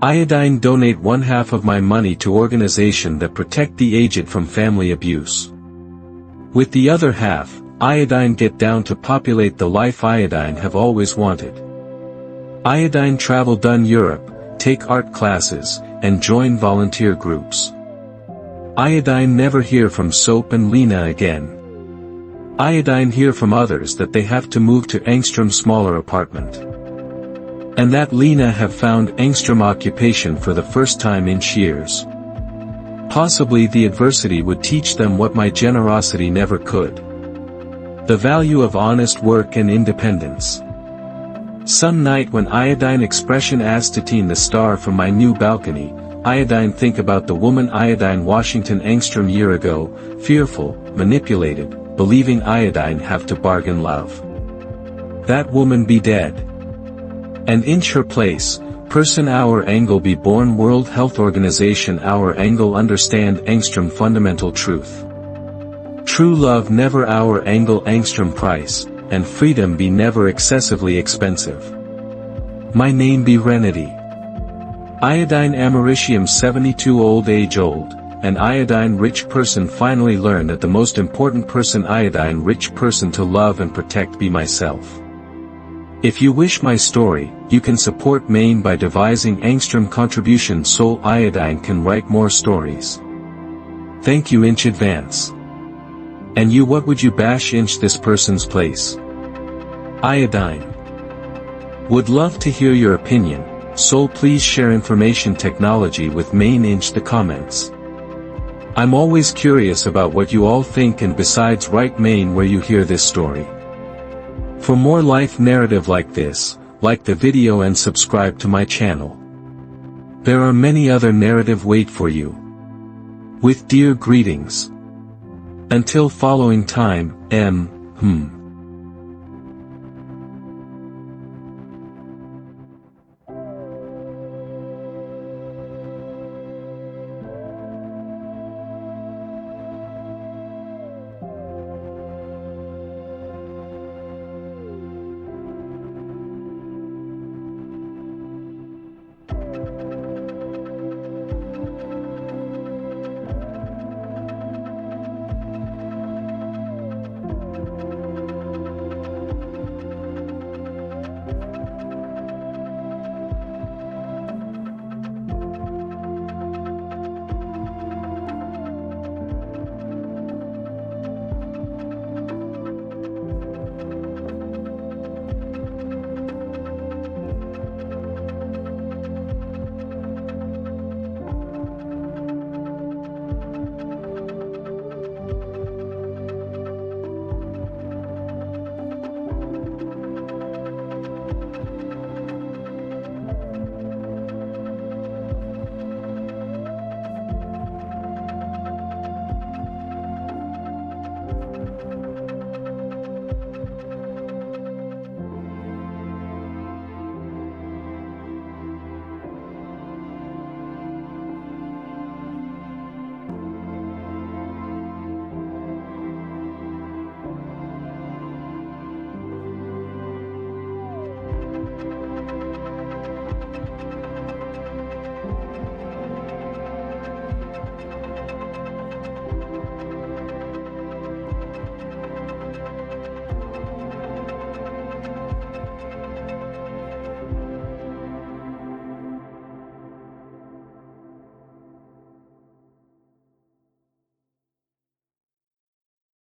Iodine donate 1/2 of my money to organization that protect the aged from family abuse. With the other half, iodine get down to populate the life iodine have always wanted. Iodine travel done Europe, take art classes, and join volunteer groups. Iodine never hear from Soap and Lena again. Iodine hear from others that they have to move to Engström's smaller apartment. And that Lena have found Engström occupation for the first time in years. Possibly the adversity would teach them what my generosity never could. The value of honest work and independence. Some night when iodine expression astatine the star from my new balcony, iodine think about the woman iodine Washington Engström year ago, fearful, manipulated, believing iodine have to bargain love. That woman be dead. And in her place, person our angle be born World Health Organization our angle understand Engström fundamental truth. True love never our angle Engström price, and freedom be never excessively expensive. My name be Renity. Iodine Americium 72 old age old, an iodine rich person finally learn that the most important person iodine rich person to love and protect be myself. If you wish my story, you can support Maine by devising Engström contribution Soul Iodine can write more stories. Thank you in advance. And you what would you bash inch this person's place? Iodine. Would love to hear your opinion, so please share information technology with Maine inch the comments. I'm always curious about what you all think and besides write Maine where you hear this story. For more life narrative like this, like the video and subscribe to my channel. There are many other narrative wait for you. With dear greetings. Until following time,